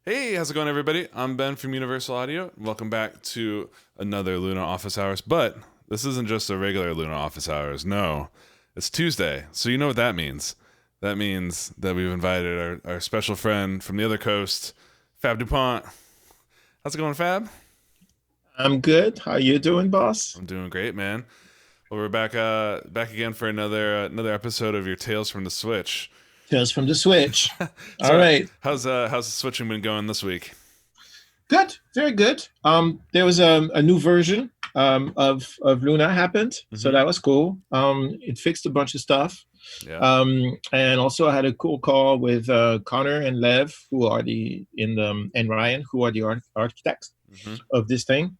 Hey, how's it going, everybody? I'm Ben from Universal Audio. Welcome back to another Luna Office Hours. But this isn't just a regular Luna Office Hours. No, it's Tuesday. So you know what that means. That means that we've invited our special friend from the other coast, Fab Dupont. How's it going, Fab? I'm good. How you doing, boss? I'm doing great, man. Well, we're back again for another episode of your Tales from the Switch. Tales from the Switch. All So, right. how's the switching been going this week? Good. Very good. There was a new version of Luna happened, so Mm-hmm. that was cool. It fixed a bunch of stuff. Yeah. And also I had a cool call with Connor and Lev, who are and Ryan, who are the architects Mm-hmm. of this thing.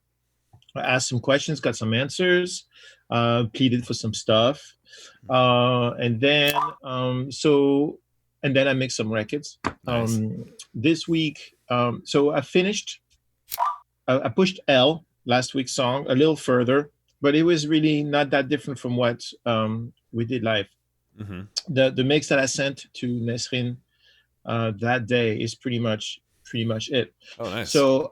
I asked some questions, got some answers, pleaded for some stuff, and then and then I mixed some records. Nice. This week, so I finished. I pushed L last week's song a little further, but it was really not that different from what we did live. Mm-hmm. The mix that I sent to Nesrin that day is pretty much it. Oh, nice. So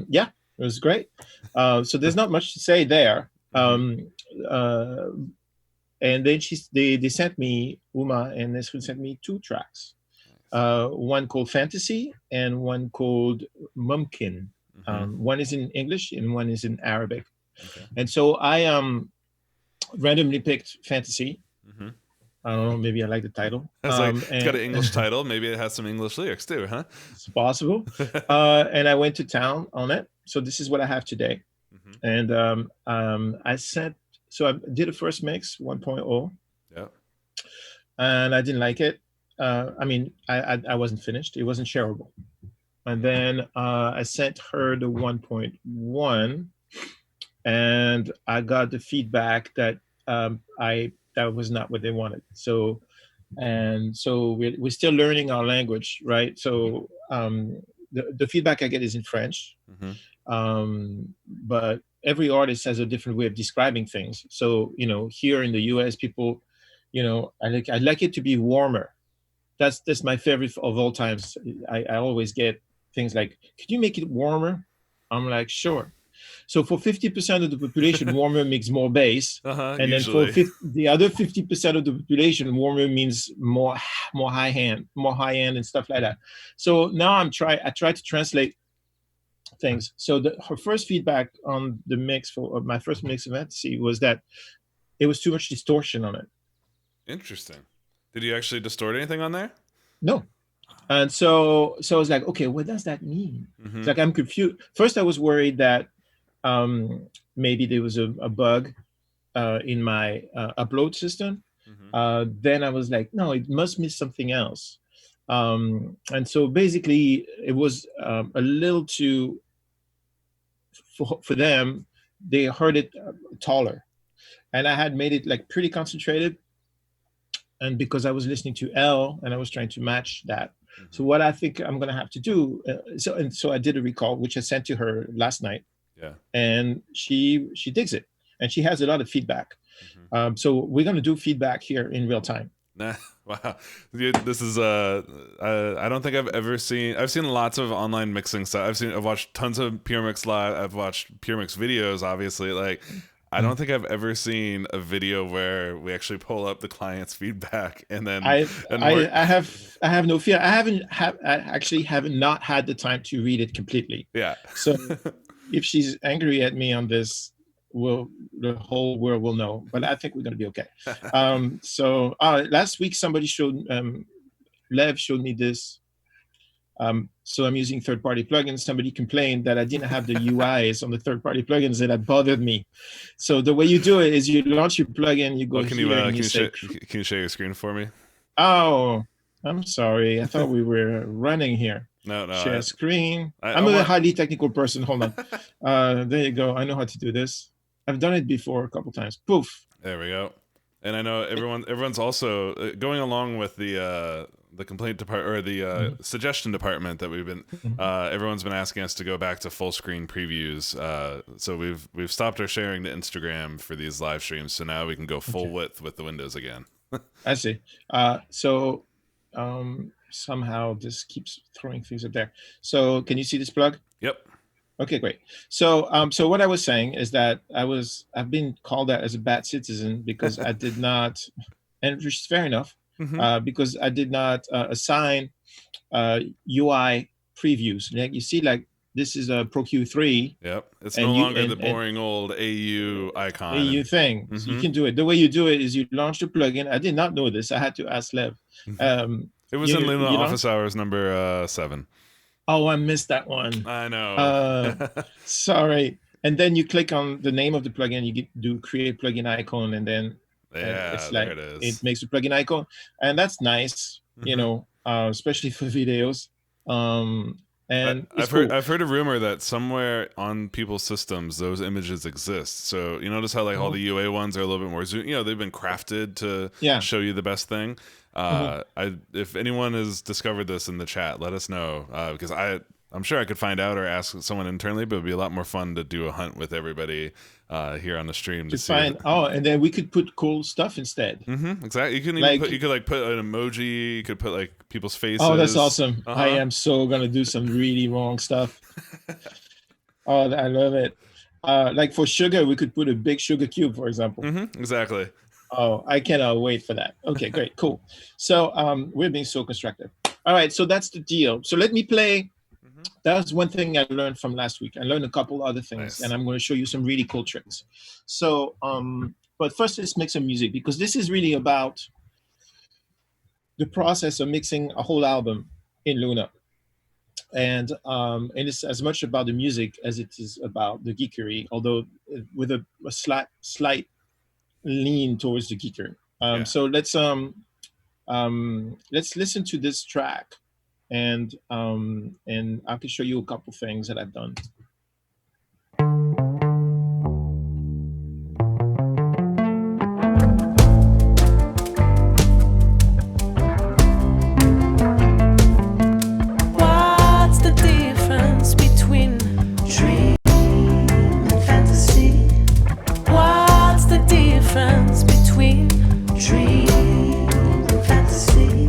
yeah, it was great. So there's not much to say there. Mm-hmm. Uh, and then they sent me Uma and Nesrin sent me two tracks. Nice. One called Fantasy and one called Mumkin. Mm-hmm. One is in English and one is in Arabic. Okay. And so I randomly picked Fantasy. Mm-hmm. I don't know, maybe I like the title. It's like it's got an And English title. Maybe it has some English lyrics too, huh? it's possible. And I went to town on it. So this is what I have today. Mm-hmm. And I did a first mix 1.0, Yeah. and I didn't like it. I mean, I wasn't finished. It wasn't shareable. And then I sent her the 1.1, and I got the feedback that that was not what they wanted. So we're still learning our language, right? So the feedback I get is in French, Mm-hmm. but every artist has a different way of describing things. So here in the U.S., people, I'd like it to be warmer. That's my favorite of all times. I always get things like, "Could you make it warmer?" I'm like, "Sure." So for 50% of the population, warmer means more bass, Uh-huh. and then for Usually. the other 50% of the population, warmer means more high end, and stuff like that. So now I try to translate things. So her first feedback on the mix for my first mix of Fantasy was that it was too much distortion on it. Interesting. Did you actually distort anything on there? No. And so I was like, okay, what does that mean? It's Mm-hmm. like I'm confused. First, I was worried that maybe there was a bug in my upload system. Mm-hmm. Then I was like, no, it must mean something else. And so basically, it was a little too for them. They heard it taller, and I had made it like pretty concentrated. And because I was listening to L and I was trying to match that. So Mm-hmm. what I think I'm going to have to do, so I did a recall, which I sent to her last night, Yeah. and she digs it, and she has a lot of feedback. Mm-hmm. So we're going to do feedback here in real time. Nah, wow. This is I don't think I've seen lots of online mixing stuff. I've watched tons of Puremix live. I've watched Puremix videos, obviously. Like, I don't think I've ever seen a video where we actually pull up the client's feedback and then I and I, work. I have no fear. I actually have not had the time to read it completely. Yeah. So if she's angry at me on this, the whole world will know. But I think we're going to be okay. So last week somebody Lev showed me this. So I'm using third-party plugins. Somebody complained that I didn't have the UIs on the third-party plugins, and that bothered me. So the way you do it is you launch your plugin, you go Well, here, and you say, can you share your screen for me? "Oh, I'm sorry. I thought we were running here." No, no. Share screen. I I'm a want. highly technical person. Hold on. There you go. I know how to do this. I've done it before a couple times. Poof. There we go. And I know everyone's also going along with the complaint department or the Mhm. suggestion department that we've been Mhm. everyone's been asking us to go back to full screen previews. So we've stopped our sharing to Instagram for these live streams. So now we can go full Okay. width with the windows again. I see. So somehow this keeps throwing things up there. So can you see this plug? Yep. Okay, great. So what I was saying is that I've been called out as a bad citizen because I did not, and which is fair enough, because I did not assign UI previews. Like you see, like this is a Pro Q3. Yep. It's And no you longer the and boring old AU icon. AU thing. So you can do it. The way you do it is you launch the plugin. I did not know this. I had to ask Lev. It was in Luna you Office Hours number 7. Oh, I missed that one. I know. Sorry. And then you click on the name of the plugin. You do create plugin icon, and then it's like there it is. It makes a plugin icon, and that's nice. You know, especially for videos. And I've heard a rumor that somewhere on people's systems those images exist. So you notice how like all the UA ones are a little bit more zoom. You know, they've been crafted to show you the best thing. If anyone has discovered this in the chat, let us know, because I'm sure I could find out or ask someone internally, but it'd be a lot more fun to do a hunt with everybody here on the stream to find. And then we could put cool stuff instead. Exactly. You can even put an emoji. You could put like people's faces. Oh, that's awesome! I am so gonna do some really wrong stuff. Oh, I love it. Like for sugar, we could put a big sugar cube, for example. Exactly. Oh, I cannot wait for that. Okay, great, cool. So we're being so constructive. All right, so that's the deal. So let me play. That was one thing I learned from last week. I learned a couple other things, and I'm going to show you some really cool tricks. So, but first, let's make some music, because this is really about the process of mixing a whole album in Luna. And it's as much about the music as it is about the geekery, although with a slight lean towards the geekery. So let's listen to this track. And I can show you a couple things that I've done. What's the difference between dream and fantasy? What's the difference between dream and fantasy?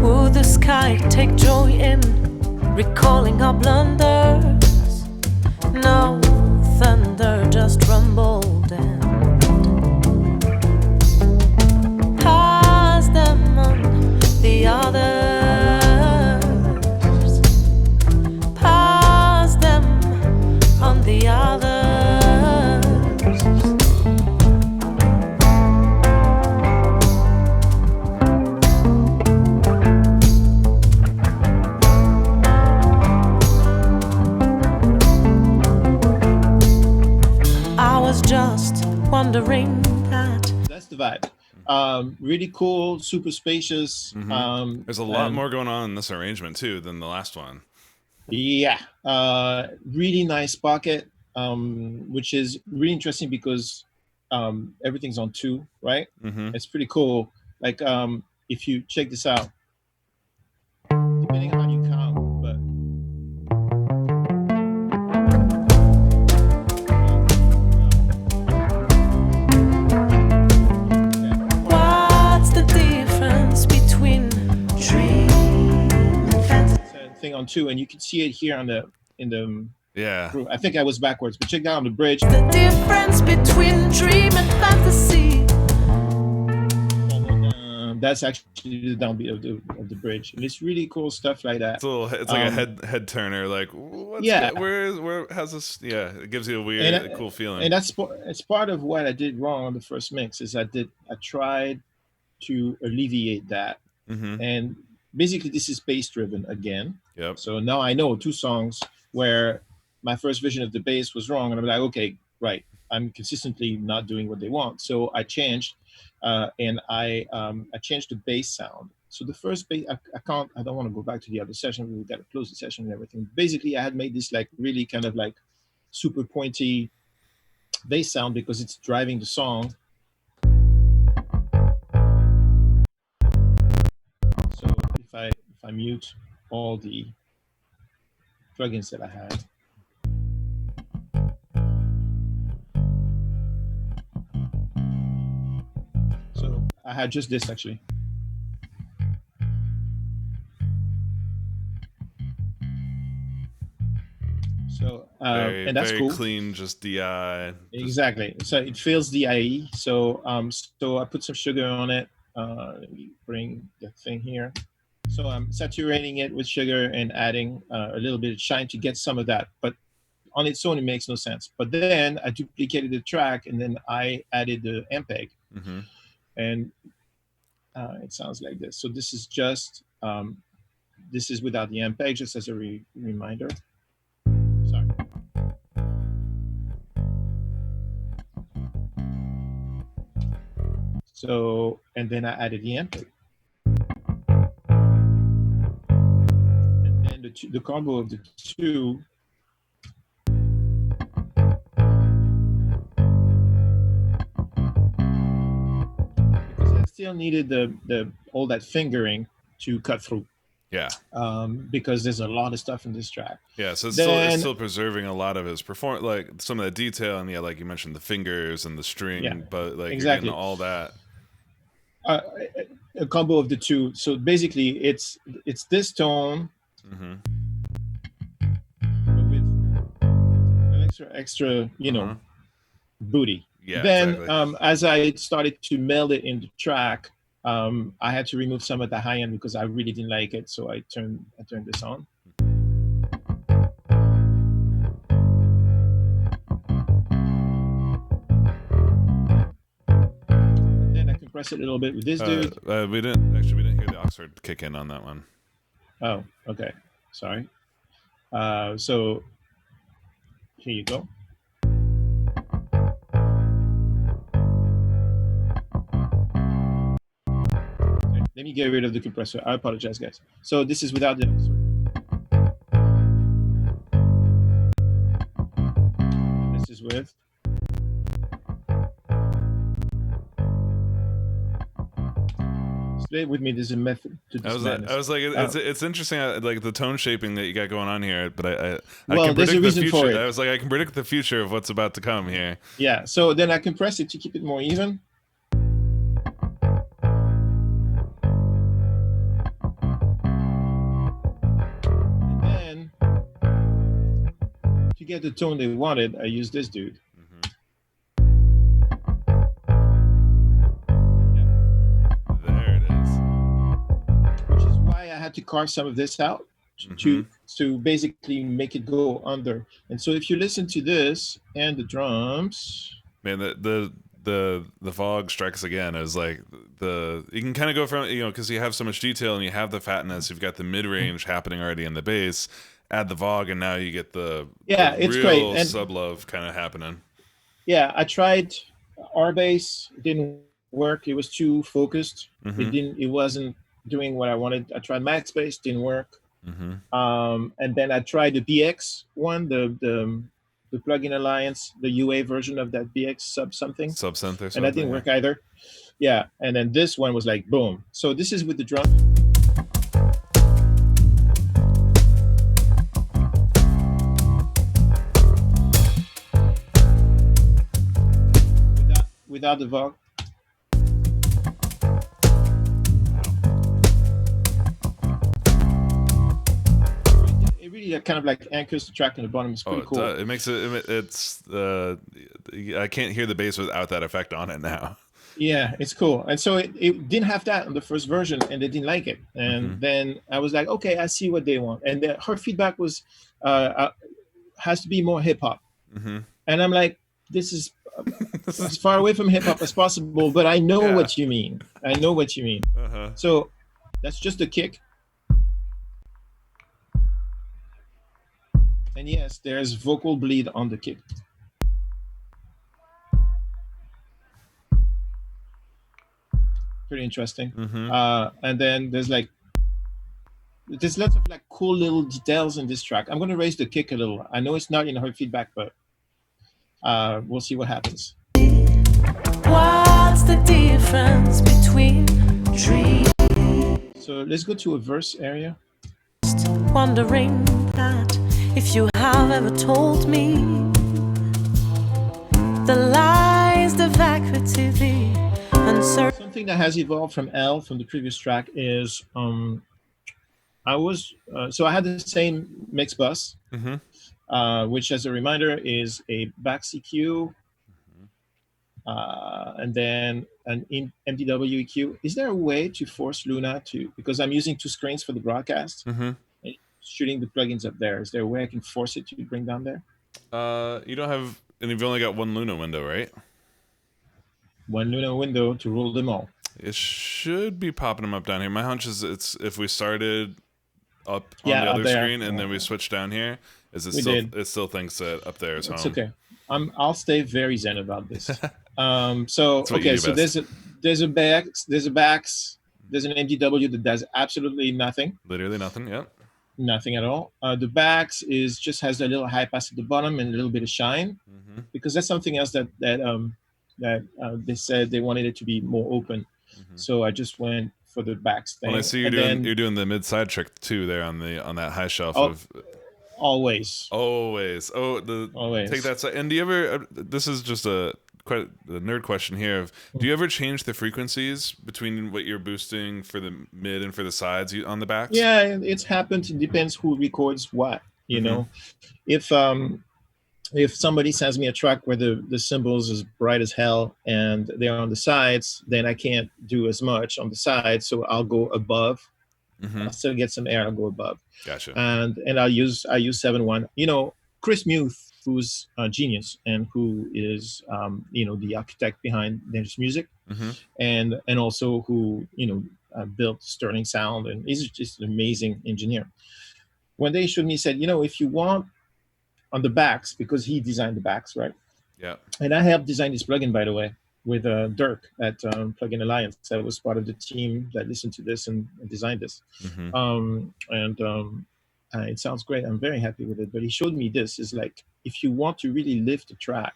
Would the sky take joy in recalling our blunders? No thunder, just rumbled and pass them on the others. Pass them on the others. Just wondering that. That's the vibe. Really cool, super spacious. There's a lot more going on in this arrangement too than the last one. Yeah, really nice pocket, which is really interesting because everything's on 2, right? It's pretty cool. Like if you check this out, depending on how you count, but. Thing on 2, and you can see it here in the group. I think I was backwards, but check down the bridge. The difference between dream and fantasy. That's actually the downbeat of the bridge, and it's really cool stuff like that. It's like a head turner. Like where how's this? Yeah, it gives you a weird, cool feeling. And it's part of what I did wrong on the first mix. Is I tried to alleviate that, and basically this is bass driven again. Yep. So now I know 2 songs where my first vision of the bass was wrong, and I'm like, okay, right, I'm consistently not doing what they want. So I changed, and I changed the bass sound. So the first bass, I don't want to go back to the other session. We got to close the session and everything. Basically, I had made this like really kind of like super pointy bass sound because it's driving the song. So if I mute all the plugins that I had. So I had just this actually. and that's very cool. clean, just DI. Exactly. So it fills the IE. So so I put some sugar on it. Let me bring the thing here. So I'm saturating it with sugar and adding a little bit of shine to get some of that. But on its own, it makes no sense. But then I duplicated the track, and then I added the MPEG, and it sounds like this. So this is just this is without the MPEG, just as a reminder. Sorry. So, and then I added the MPEG. And then the combo of the two because I still needed the all that fingering to cut through. Yeah. Because there's a lot of stuff in this track. Yeah, so it's still preserving a lot of his performance, like some of the detail, and yeah, like you mentioned, the fingers and the string, but like exactly. you're getting all that. A combo of the two. So basically, it's this tone, but with an extra, booty. Yeah. Then, exactly. as I started to meld it in the track, I had to remove some at the high end because I really didn't like it. So I turned this on. And then I compress it a little bit with this dude. We didn't hear the Oxford kick in on that one. Oh, okay. Sorry. So here you go. Let me get rid of the compressor. I apologize, guys. So this is without the Oxford. And this is with. Stay with me. There's a method to this madness. I was like, it's interesting, like the tone shaping that you got going on here. But I well, can there's predict a reason the future. for it. I was like, I can predict the future of what's about to come here. Yeah. So then I compress it to keep it more even. To get the tone they wanted, I used this dude. There it is. Which is why I had to carve some of this out to basically make it go under. And so if you listen to this and the drums, man, the fog strikes again as like you can kind of go from, because you have so much detail and you have the fatness, you've got the mid-range happening already in the bass, add the Vogue, and now you get the it's real great. And sub-love kind of happening. Yeah, I tried R-Bass, it didn't work. It was too focused. It wasn't doing what I wanted. I tried Max Bass, didn't work. And then I tried the BX one, the Plugin Alliance, the UA version of that BX sub-something. Sub-synth or something. And that didn't work either. Yeah, and then this one was like, boom. So this is with the drum. Without the Vogue. It really kind of like anchors the track on the bottom. It's pretty cool. It makes it's I can't hear the bass without that effect on it now. Yeah, it's cool. And so it didn't have that on the first version, and they didn't like it. And then I was like, okay, I see what they want. And her feedback was has to be more hip hop. And I'm like, this is as far away from hip hop as possible, but I know what you mean. I know what you mean. So that's just a kick. And yes, there's vocal bleed on the kick. Pretty interesting. And then there's lots of like cool little details in this track. I'm going to raise the kick a little. I know it's not in her feedback, but we'll see what happens. What's the difference between dreams? So let's go to a verse area. Wondering that if you have ever told me the lies, the vacuity, the uncertainty. Something that has evolved from L from the previous track is I had the same mix bus. which, as a reminder, is a back CQ, and then an MDW EQ. Is there a way to force Luna to, because I'm using two screens for the broadcast, and shooting the plugins up there, is there a way I can force it to bring down there? You don't have, and you've only got one Luna window, right? One Luna window to rule them all. It should be popping them up down here. My hunch is it's if we started up on the other screen and then we switch down here, it still thinks that up there is home. It's okay. I'll stay very zen about this. So okay, so there's a backs, there's an MDW that does absolutely nothing. Literally nothing. Yep. Nothing at all. The backs just has a little high pass at the bottom and a little bit of shine, because that's something else that they said they wanted it to be more open. So I just went for the backs thing. Well, I see you're doing the mid side trick too there on that high shelf of. Always. Always. Always. Take that side. And do you ever? This is just quite a nerd question here. Do you ever change the frequencies between what you're boosting for the mid and for the sides on the backs? Yeah, it's happened. It depends who records what. You know, if somebody sends me a track where the cymbals is bright as hell and they're on the sides, then I can't do as much on the sides, so I'll go above. I'll still get some air. I'll go above. Gotcha. And I use 7.1. You know, Chris Muth, who's a genius and who is the architect behind Dangerous Music, and also who built Sterling Sound, and he's just an amazing engineer. One day he showed me, he said, if you want on the backs, because he designed the backs, right? Yeah. And I helped design this plugin, by the way, with Dirk at Plugin Alliance. I was part of the team that listened to this and designed this. It sounds great. I'm very happy with it. But he showed me this is like, if you want to really lift the track,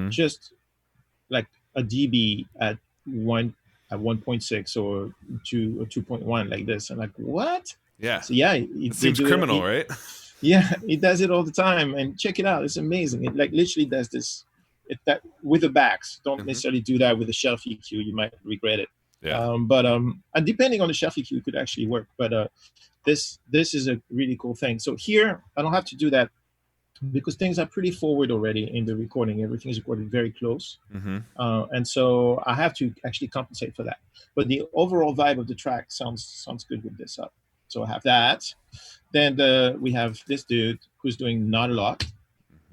just like a dB at 1.6 or 2.1 like this. I'm like, what? Yeah. So yeah, it seems criminal, right? Yeah, it does it all the time, and check it out. It's amazing. It like literally does this. That with the backs. Don't necessarily do that with the shelf EQ. You might regret it. Yeah. And depending on the shelf EQ, it could actually work. But this is a really cool thing. So here, I don't have to do that because things are pretty forward already in the recording. Everything is recorded very close, and so I have to actually compensate for that. But the overall vibe of the track sounds good with this up. So I have that. Then we have this dude who's doing not a lot.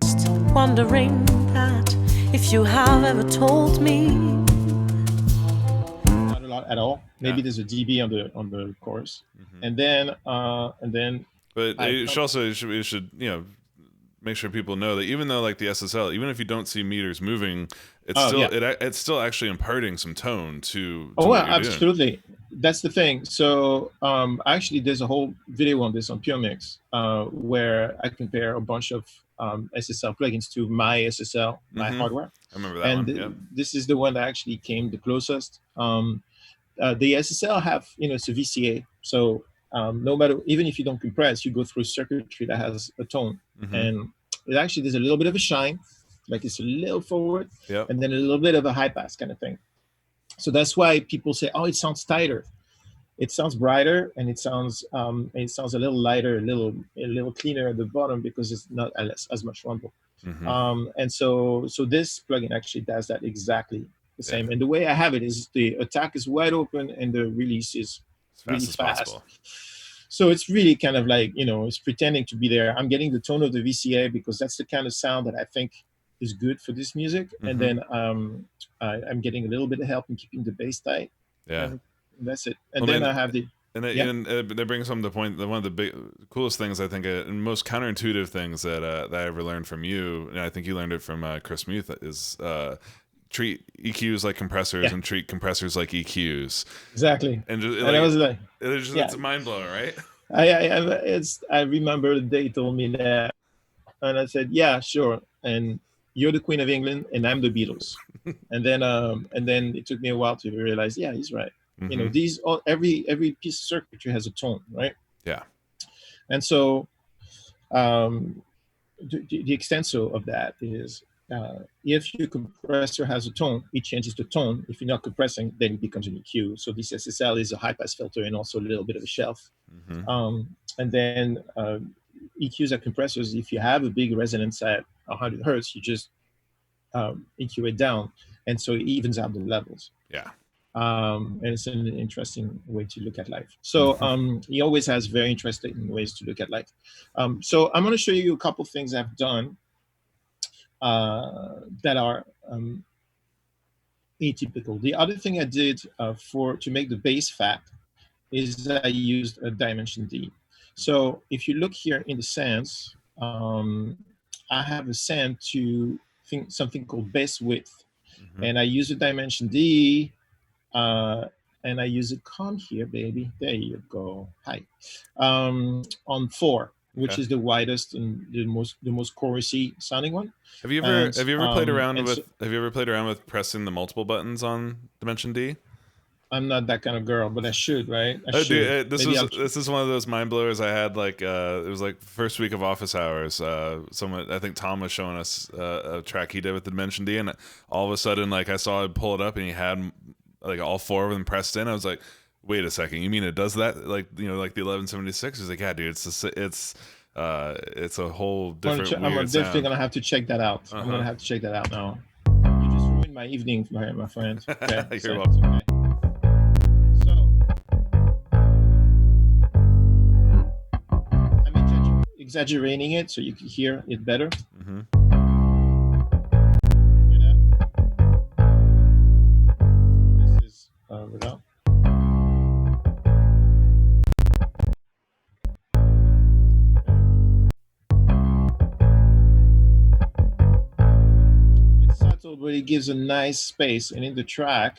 Still wondering that if you have ever told me. Not a lot at all. Maybe there's a dB on the chorus, and then. But you should make sure people know that even though like the SSL, even if you don't see meters moving, it's still actually imparting some tone to what you're absolutely doing. That's the thing. So actually there's a whole video on this on Puremix where I compare a bunch of SSL plugins to my SSL, my hardware. I remember that one. This is the one that actually came the closest. The SSL have, it's a VCA, so no matter, even if you don't compress, you go through circuitry that has a tone, and it actually there's a little bit of a shine, like it's a little forward, and then a little bit of a high pass kind of thing. So that's why people say, "Oh, it sounds tighter." It sounds brighter, and it sounds a little lighter, a little cleaner at the bottom because it's not as much rumble. And so this plugin actually does that exactly the same. And the way I have it is the attack is wide open and the release is really fast. So it's really kind of like, it's pretending to be there. I'm getting the tone of the VCA because that's the kind of sound that I think is good for this music. And then I'm getting a little bit of help in keeping the bass tight. Yeah. And that's it. And then I have the... And that brings home the point that one of the coolest things, I think, and most counterintuitive things that I ever learned from you, and I think you learned it from Chris Muth, is treat EQs like compressors and treat compressors like EQs. Exactly. And I was like, it's mind blowing, right? I remember the day he told me that, and I said, yeah, sure. And you're the Queen of England, and I'm the Beatles. and then it took me a while to realize, yeah, he's right. Every piece of circuitry has a tone, right? Yeah. And so the extensor of that is if your compressor has a tone, it changes the tone. If you're not compressing, then it becomes an EQ. So this SSL is a high pass filter and also a little bit of a shelf. And then EQs and compressors, if you have a big resonance at 100 hertz, you just EQ it down, and so it evens out the levels. Yeah. And it's an interesting way to look at life. So he always has very interesting ways to look at life. So I'm going to show you a couple things I've done that are atypical. The other thing I did to make the bass fat is that I used a dimension D. So if you look here in the sands, I have a sand to something called bass width, and I use a dimension D, and I use a con here, baby. There you go. Hi, on 4, which is the widest and the most chorusy sounding one. Have you ever played around with pressing the multiple buttons on Dimension D? I'm not that kind of girl, but I should, right? I should. Dude, this is one of those mind blowers I had. Like it was like first week of office hours. Someone, I think Tom was showing us a track he did with the Dimension D, and all of a sudden, like I saw him pull it up, and he had like all 4 of them pressed in. I was like, wait a second, you mean it does that? Like, you know, like the 1176? He's like, yeah, dude, it's a whole different. I'm definitely gonna have to check that out. I'm gonna have to check that out now. You just ruined my evening, my friend. Okay, You're welcome. Okay. Exaggerating it so you can hear it better. Hear that? This is without. It's subtle, but it gives a nice space, and in the track.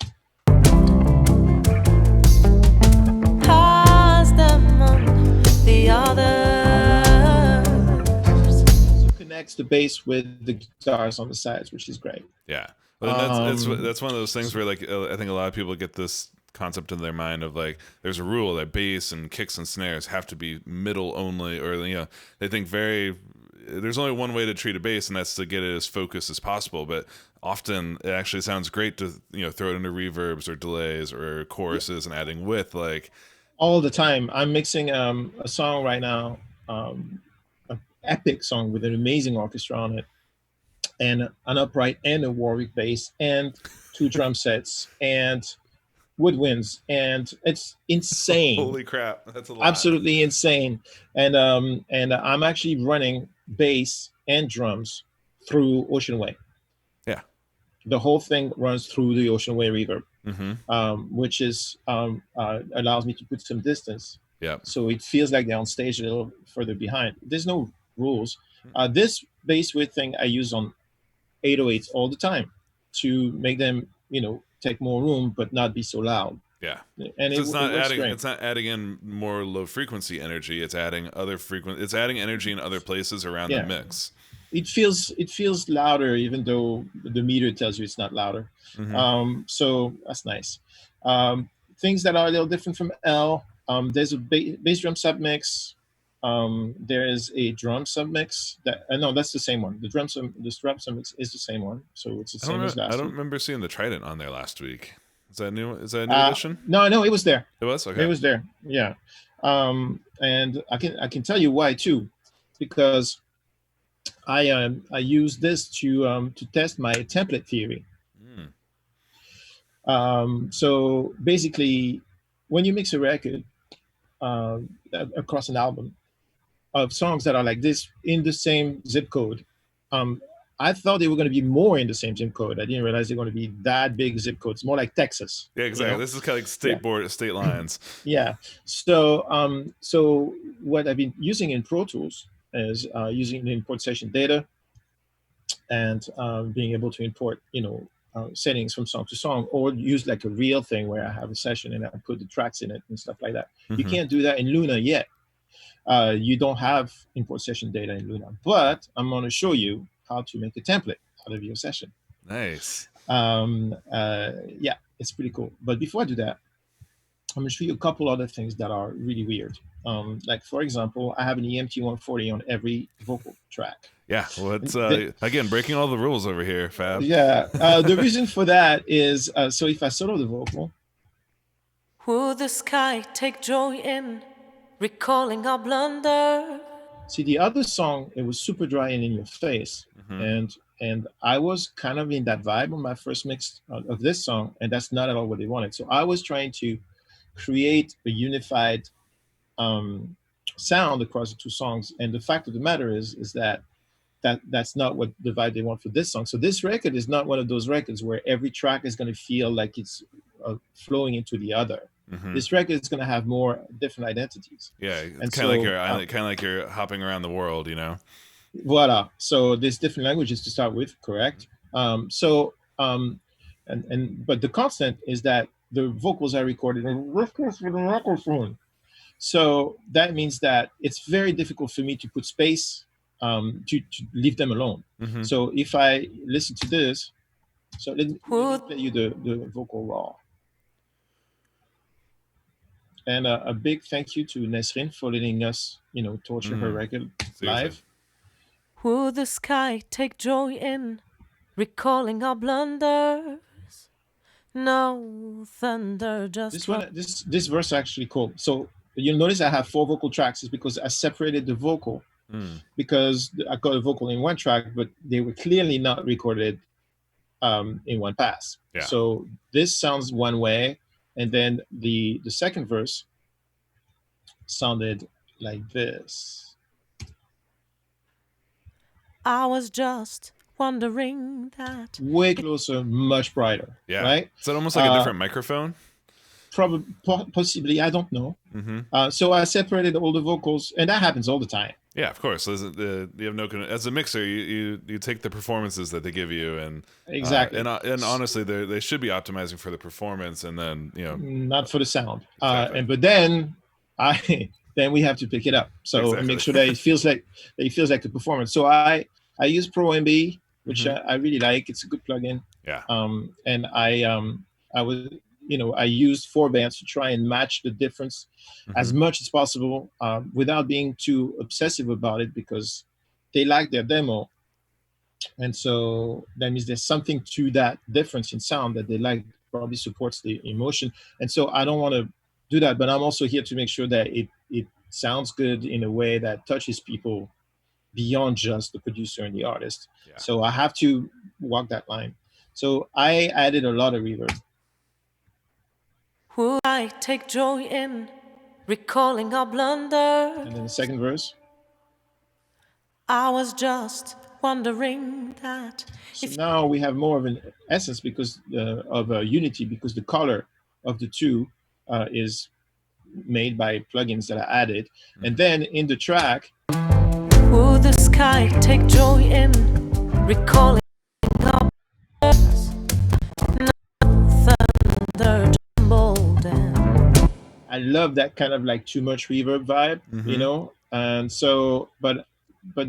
Pass them on the other. Connects the bass with the guitars on the sides, which is great. Yeah, but that's one of those things where, like, I think a lot of people get this concept in their mind of like, there's a rule that bass and kicks and snares have to be middle only, or you know, they think there's only one way to treat a bass, and that's to get it as focused as possible. But often it actually sounds great to, you know, throw it into reverbs or delays or choruses and adding width, like all the time. I'm mixing a song right now. Epic song with an amazing orchestra on it, and an upright and a Warwick bass and 2 drum sets and woodwinds, and it's insane. Holy crap, that's a lot. Absolutely insane. And I'm actually running bass and drums through Ocean Way. Yeah, the whole thing runs through the Ocean Way reverb, which is allows me to put some distance. Yeah, so it feels like they're on stage a little further behind. There's no rules. This bass width thing I use on 808s all the time to make them, you know, take more room but not be so loud. Yeah, and so it's not adding in more low frequency energy. It's adding It's adding energy in other places around the mix. It feels louder, even though the meter tells you it's not louder. So that's nice. Things that are a little different from L. There's a bass drum submix. There is a drum submix that no, that's the same one. The drum submix is the same one, so it's the same as last week. I don't remember seeing the Trident on there last week. Is that new? Is that a new edition? No, it was there. It was okay. It was there. Yeah, and I can tell you why too, because I use this to test my template theory. So basically, when you mix a record across an album of songs that are like this in the same zip code, I thought they were going to be more in the same zip code. I didn't realize they're going to be that big zip codes, more like Texas. Yeah, exactly. You know? This is kind of like state lines. Yeah. So so what I've been using in Pro Tools is using the import session data and being able to import, you know, settings from song to song, or use like a real thing where I have a session and I put the tracks in it and stuff like that. You can't do that in Luna yet. You don't have import session data in Luna, but I'm going to show you how to make a template out of your session. Nice. Yeah, it's pretty cool. But before I do that, I'm going to show you a couple other things that are really weird. Like, for example, I have an EMT 140 on every vocal track. Yeah, well, it's again breaking all the rules over here, Fab. Yeah, the reason for that is so if I solo the vocal. Would the sky take joy in recalling our blunder? See, the other song, it was super dry and in your face, and I was kind of in that vibe on my first mix of this song, and that's not at all what they wanted. So I was trying to create a unified um, sound across the two songs, and the fact of the matter is that's not what the vibe they want for this song. So this record is not one of those records where every track is going to feel like it's flowing into the other. This record is going to have more different identities. Yeah, it's And kind of so, like you're hopping around the world, you know. Voila. So there's different languages to start with, correct? But the constant is that the vocals are recorded in the microphone. So that means that it's very difficult for me to put space to leave them alone. So if I listen to this, so let me play you the vocal raw. And a big thank you to Nesrin for letting us, torture her record live. Would the sky take joy in recalling our blunders? No thunder, just this verse actually cool. So you'll notice I have 4 vocal tracks. Is because I separated the vocal because I got a vocal in one track, but they were clearly not recorded in one pass. Yeah. So this sounds one way, and then the second verse sounded like this. I was just wondering that. Way closer, much brighter. Yeah. Right? Is that almost like a different microphone? Probably, possibly, I don't know. So I separated all the vocals, and that happens all the time. Yeah, of course. You have no as a mixer, you take the performances that they give you, and exactly, and honestly, they should be optimizing for the performance, and then not for the sound. Exactly. But then then we have to pick it up. So make sure that it feels like the performance. So I use Pro MB, which I really like. It's a good plugin. Yeah. And I was. I used 4 bands to try and match the difference as much as possible without being too obsessive about it, because they like their demo. And so that means there's something to that difference in sound that they like, probably supports the emotion. And so I don't want to do that, but I'm also here to make sure that it sounds good in a way that touches people beyond just the producer and the artist. Yeah. So I have to walk that line. So I added a lot of reverb. Would I take joy in recalling our blunder? And then the second verse. I was just wondering that. So now we have more of an essence because of a unity, because the color of the two is made by plugins that I added. And then in the track. Would the sky take joy in recalling our blunders? No thunder. I love that kind of like too much reverb vibe, and so, but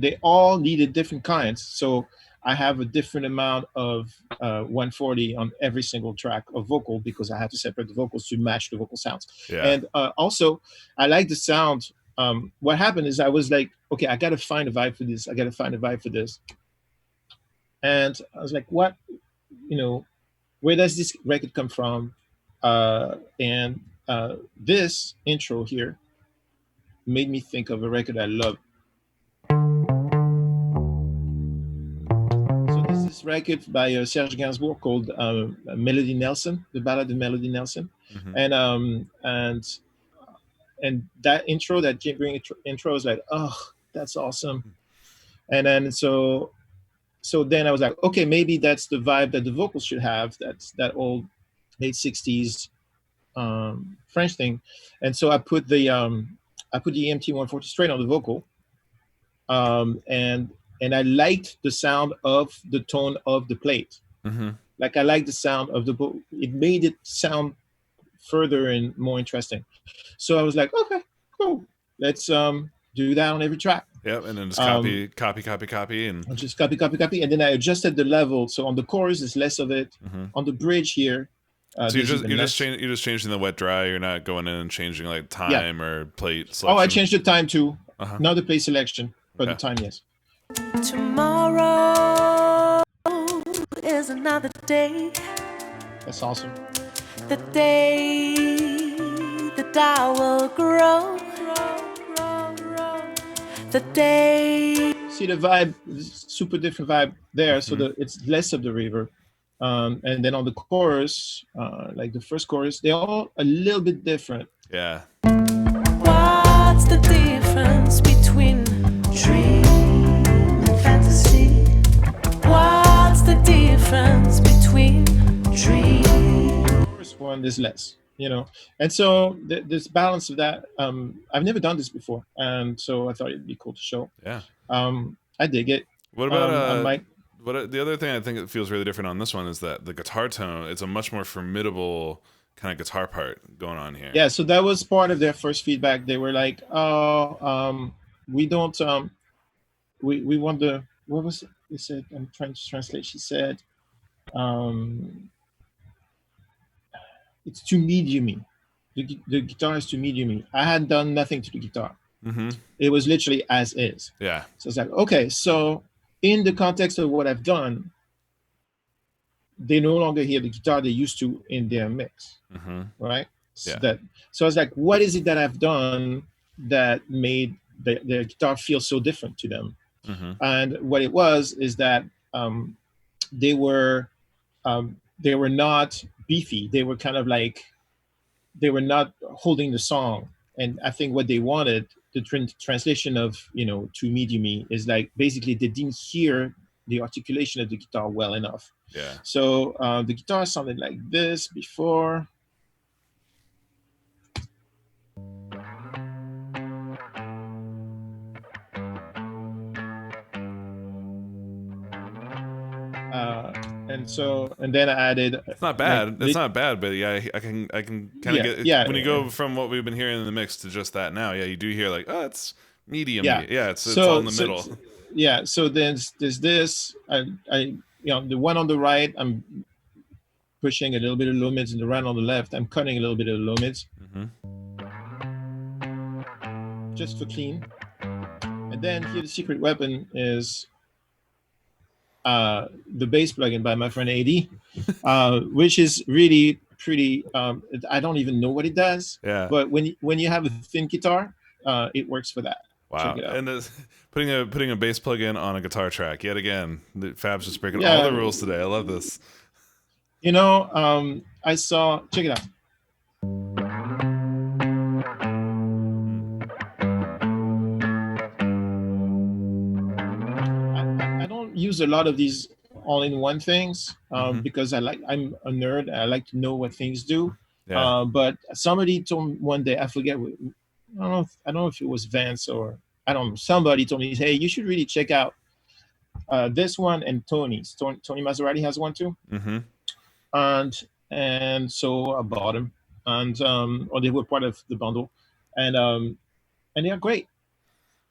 they all needed different kinds. So I have a different amount of 140 on every single track of vocal, because I have to separate the vocals to match the vocal sounds. Yeah. And also, I like the sound. What happened is I was like, okay, I got to find a vibe for this. And I was like, what, where does this record come from? And this intro here made me think of a record I love. So this is this record by Serge Gainsbourg called Melody Nelson, the Ballad of Melody Nelson. And that intro, that Jim Green intro, is like, oh, that's awesome. And then so then I was like, okay, maybe that's the vibe that the vocals should have. That's that old late 60s French thing. And so I put the EMT 140 straight on the vocal, and I liked the sound of the tone of the plate. Like I liked the sound of the it made it sound further and more interesting. So I was like, okay, cool, let's do that on every track. Yep. And then just copy, and just copy, and then I adjusted the level. So on the chorus there's less of it. On the bridge here, so you're just changing the wet dry. You're not going in and changing like time or plate selection. Oh, I changed the time too. Not the plate selection, but the time, yes. Tomorrow is another day. That's awesome. The day that I will grow. the day. See the vibe, super different vibe there. So it's less of the reverb. And then on the chorus, like the first chorus, they're all a little bit different. Yeah. What's the difference between dream and fantasy? What's the difference between dream? The first one is less, you know. And so this balance of that, I've never done this before, and so I thought it'd be cool to show. Yeah. I dig it. What about the other thing I think it feels really different on this one is that the guitar tone, it's a much more formidable kind of guitar part going on here. Yeah, so that was part of their first feedback. They were like, "Oh, we don't, we want the what was it? They said, I'm trying to translate. She said, it's too medium-y. The guitar is too medium-y. I had done nothing to the guitar. It was literally as is. Yeah. So it's like, okay, so in the context of what I've done, they no longer hear the guitar they used to in their mix, right? Yeah. So I was like, what is it that I've done that made the guitar feel so different to them? And what it was is that they were not beefy. They were kind of like, they were not holding the song. And I think what they wanted, the translation of, to medium-y is like, basically they didn't hear the articulation of the guitar well enough. Yeah. So the guitar sounded like this before. And then I added. It's not bad. It's not bad, but yeah, I can kind of get. Yeah, when you go from what we've been hearing in the mix to just that now, yeah, you do hear like, oh, it's medium. Yeah, it's all in the middle. Yeah. So there's this. I the one on the right, I'm pushing a little bit of low mids, and the one on the left, I'm cutting a little bit of low mids. Just for clean. And then here the secret weapon is the bass plugin by my friend AD, which is really pretty. I don't even know what it does. Yeah. But when you have a thin guitar, it works for that. Wow. And putting a bass plugin on a guitar track yet again. Fab's just breaking all the rules today. I love this. I saw. Check it out. Use a lot of these all-in-one things because I'm a nerd. I like to know what things do. Yeah. But somebody told me one day, I forget. I don't know if it was Vance or I don't know. Somebody told me, hey, you should really check out this one and Tony's. Tony Maserati has one too. And so I bought them, and or they were part of the bundle, and they are great.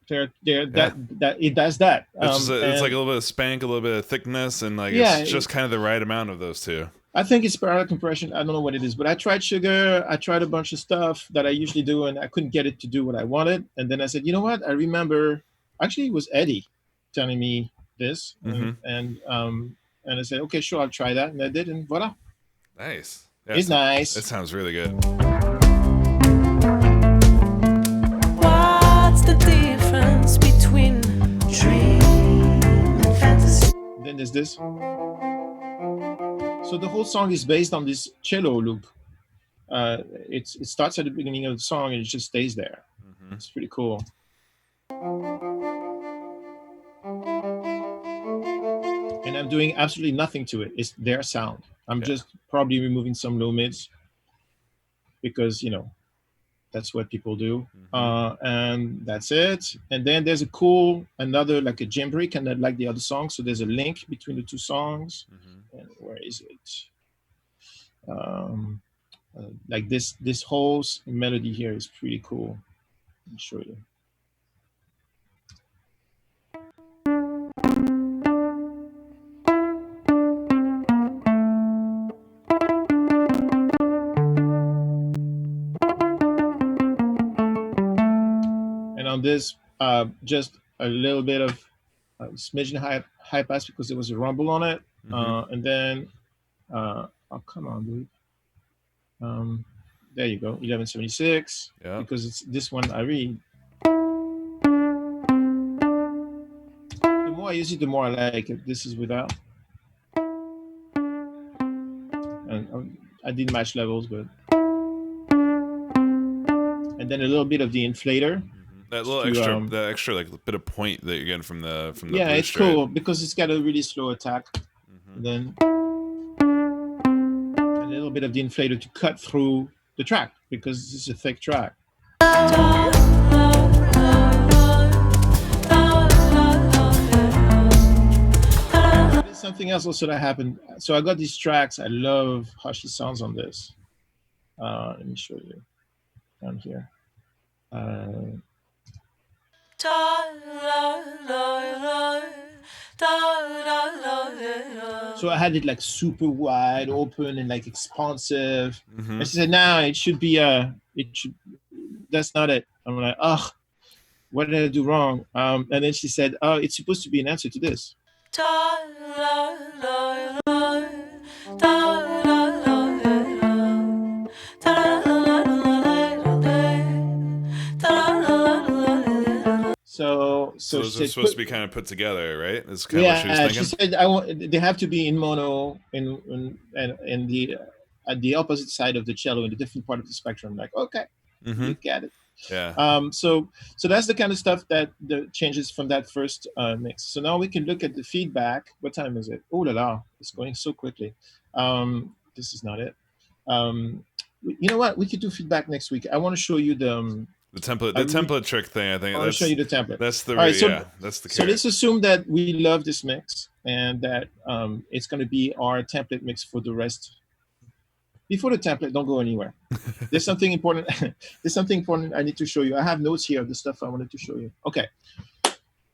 That it does that. It's like a little bit of spank, a little bit of thickness, and it's just kind of the right amount of those two. I think it's parallel compression. I don't know what it is, but I tried sugar. I tried a bunch of stuff that I usually do, and I couldn't get it to do what I wanted. And then I said, you know what? I remember. Actually, it was Eddie telling me this, and I said, okay, sure, I'll try that, and I did, and voila. Nice. Yeah, it's nice. It sounds really good. The difference between dream and fantasy. Then there's this. So the whole song is based on this cello loop. It starts at the beginning of the song and it just stays there. It's pretty cool. And I'm doing absolutely nothing to it. It's their sound. I'm just probably removing some low mids because that's what people do. And that's it. And then there's another like a jamboree, and like the other song. So there's a link between the two songs. And where is it? Like this whole melody here is pretty cool. I'll show you. This just a little bit of smidgen high pass because there was a rumble on it, and then oh come on, dude, there you go, 1176. Because it's this one I read. more I use it, the more I like it. This is without. And I didn't match levels, but. And then a little bit of the inflator. That little extra like bit of point that you're getting from the yeah, blue it's strip. cool because it's got a really slow attack. And then a little bit of the inflator to cut through the track because this is a thick track. There's something else also that happened. So I got these tracks. I love how she sounds on this. Let me show you down here. So I had it like super wide open and like expansive. And she said, "No, it should be that's not it." I'm like, "Oh, what did I do wrong?" And then she said, "Oh, it's supposed to be an answer to this." So those she are said, supposed to be kind of put together, right? Is kind of what she was thinking. She said, they have to be in mono and the at the opposite side of the cello in a different part of the spectrum. I'm like, okay, you get it. Yeah. So that's the kind of stuff that the changes from that first mix. So now we can look at the feedback. What time is it? Oh la la, it's going so quickly. This is not it. You know what? We could do feedback next week. I want to show you the template trick thing. I think I want to show you the template. That's the that's the. So let's assume that we love this mix and that it's going to be our template mix for the rest. Before the template, don't go anywhere. There's something important. There's something important I need to show you. I have notes here of the stuff I wanted to show you. Okay.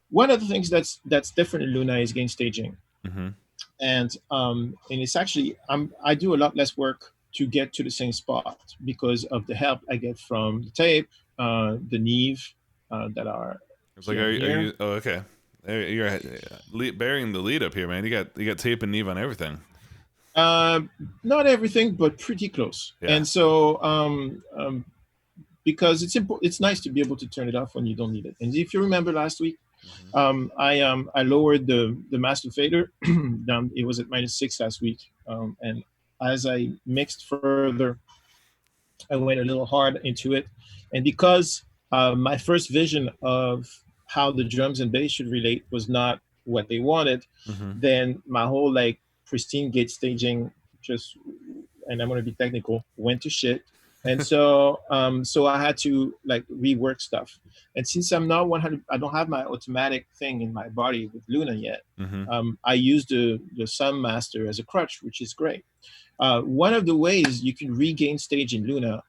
One of the things that's different in Luna is gain staging, and it's actually I do a lot less work to get to the same spot because of the help I get from the tape, the Neve that are. It's like, are you? Oh, okay. You're bearing the lead up here, man. You got tape and Neve on everything. Not everything, but pretty close. Yeah. And so, because it's nice to be able to turn it off when you don't need it. And if you remember last week, I lowered the master fader down. It was at -6 last week, and as I mixed further, I went a little hard into it, and because my first vision of how the drums and bass should relate was not what they wanted, then my whole like pristine gate staging just, and I'm going to be technical, went to shit. And so so I had to like rework stuff. And since I'm not 100, I don't have my automatic thing in my body with Luna yet. I use the Sun Master as a crutch, which is great. One of the ways you can regain stage in Luna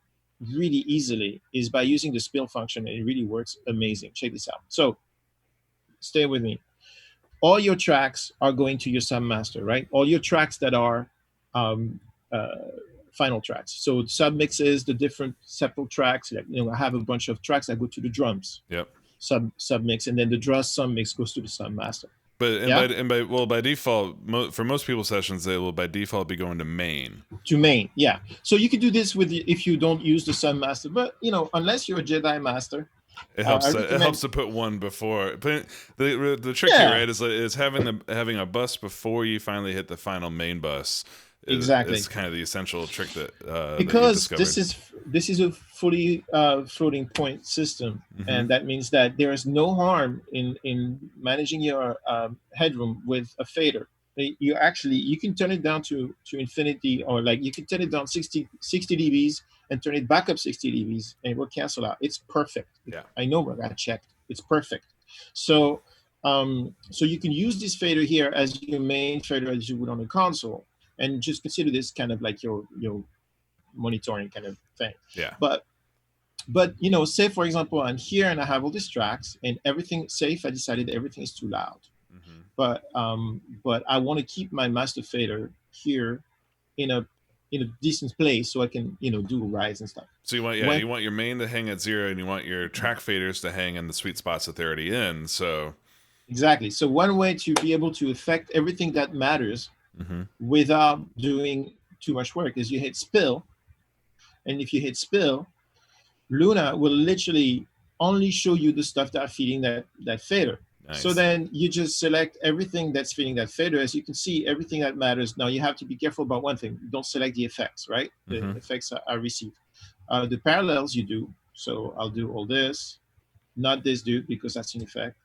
really easily is by using the spill function, and it really works amazing. Check this out. So stay with me. All your tracks are going to your Sun Master, right? All your tracks that are final tracks. So sub mixes, the different sepal tracks. Like, I have a bunch of tracks that go to the drums. Yep. Sub mix, and then the drums sub mix goes to the Sun Master. But by default, for most people's sessions, they will by default be going to main. To main, yeah. So you can do this if you don't use the Sun Master, but unless you're a Jedi Master. It helps. It helps to put one before. But the trick here, right, is having a bus before you finally hit the final main bus. Exactly. It's kind of the essential trick that because this is a fully floating point system, and that means that there is no harm in managing your headroom with a fader. You can turn it down to infinity, or like you can turn it down 60 dBs and turn it back up 60 dBs, and it will cancel out. It's perfect. Yeah, I know what I checked. It's perfect. So so you can use this fader here as your main fader as you would on the console, and just consider this kind of like your monitoring kind of thing. Yeah. But say for example, I'm here and I have all these tracks and everything. Say if I decided everything is too loud, but I want to keep my master fader here in a decent place so I can do rides and stuff. So you want your main to hang at 0, and you want your track faders to hang in the sweet spots that they're already in. So exactly. So one way to be able to affect everything that matters without doing too much work is you hit spill, and if you hit spill, Luna will literally only show you the stuff that are feeding that fader. Nice. So then you just select everything that's fitting that fader. As you can see, everything that matters. Now you have to be careful about one thing. Don't select the effects, right? The effects I receive. The parallels you do. So I'll do all this, not this dude because that's an effect.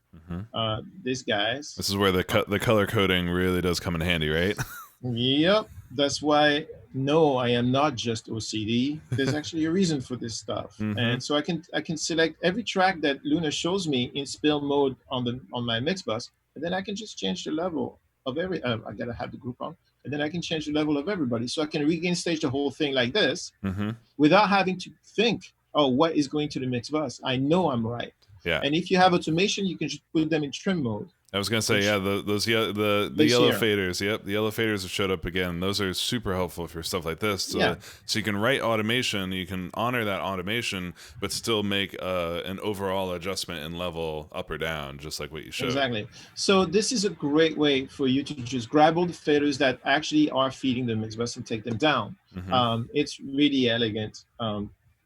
This guys. This is where the color coding really does come in handy, right? Yep. That's why, no, I am not just OCD. There's actually a reason for this stuff. And so I can select every track that Luna shows me in spill mode on my mix bus, and then I can just change the level of every. I gotta have the group on, and then I can change the level of everybody, so I can regain stage the whole thing like this, without having to think, oh, what is going to the mix bus? I know I'm right. Yeah. And if you have automation, you can just put them in trim mode. I was gonna say, yeah, the yellow faders. Yep, the yellow faders have showed up again. Those are super helpful for stuff like this. So, so you can write automation, you can honor that automation, but still make an overall adjustment in level up or down, just like what you showed. Exactly. So this is a great way for you to just grab all the faders that actually are feeding the mix bus and take them down. It's really elegant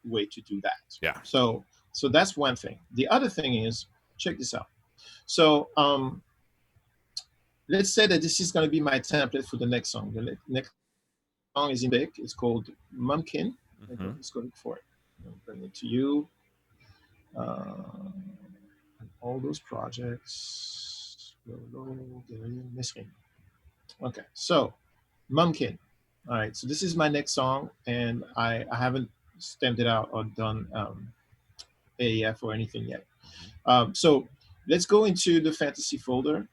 way to do that. Yeah. So that's one thing. The other thing is, check this out. So let's say that this is going to be my template for the next song. The next song is in big. It's called Mumkin. Let's go look for it. I'll bring it to you. All those projects. Okay, so Mumkin. All right, so this is my next song, and I haven't stamped it out or done AEF or anything yet. So let's go into the fantasy folder,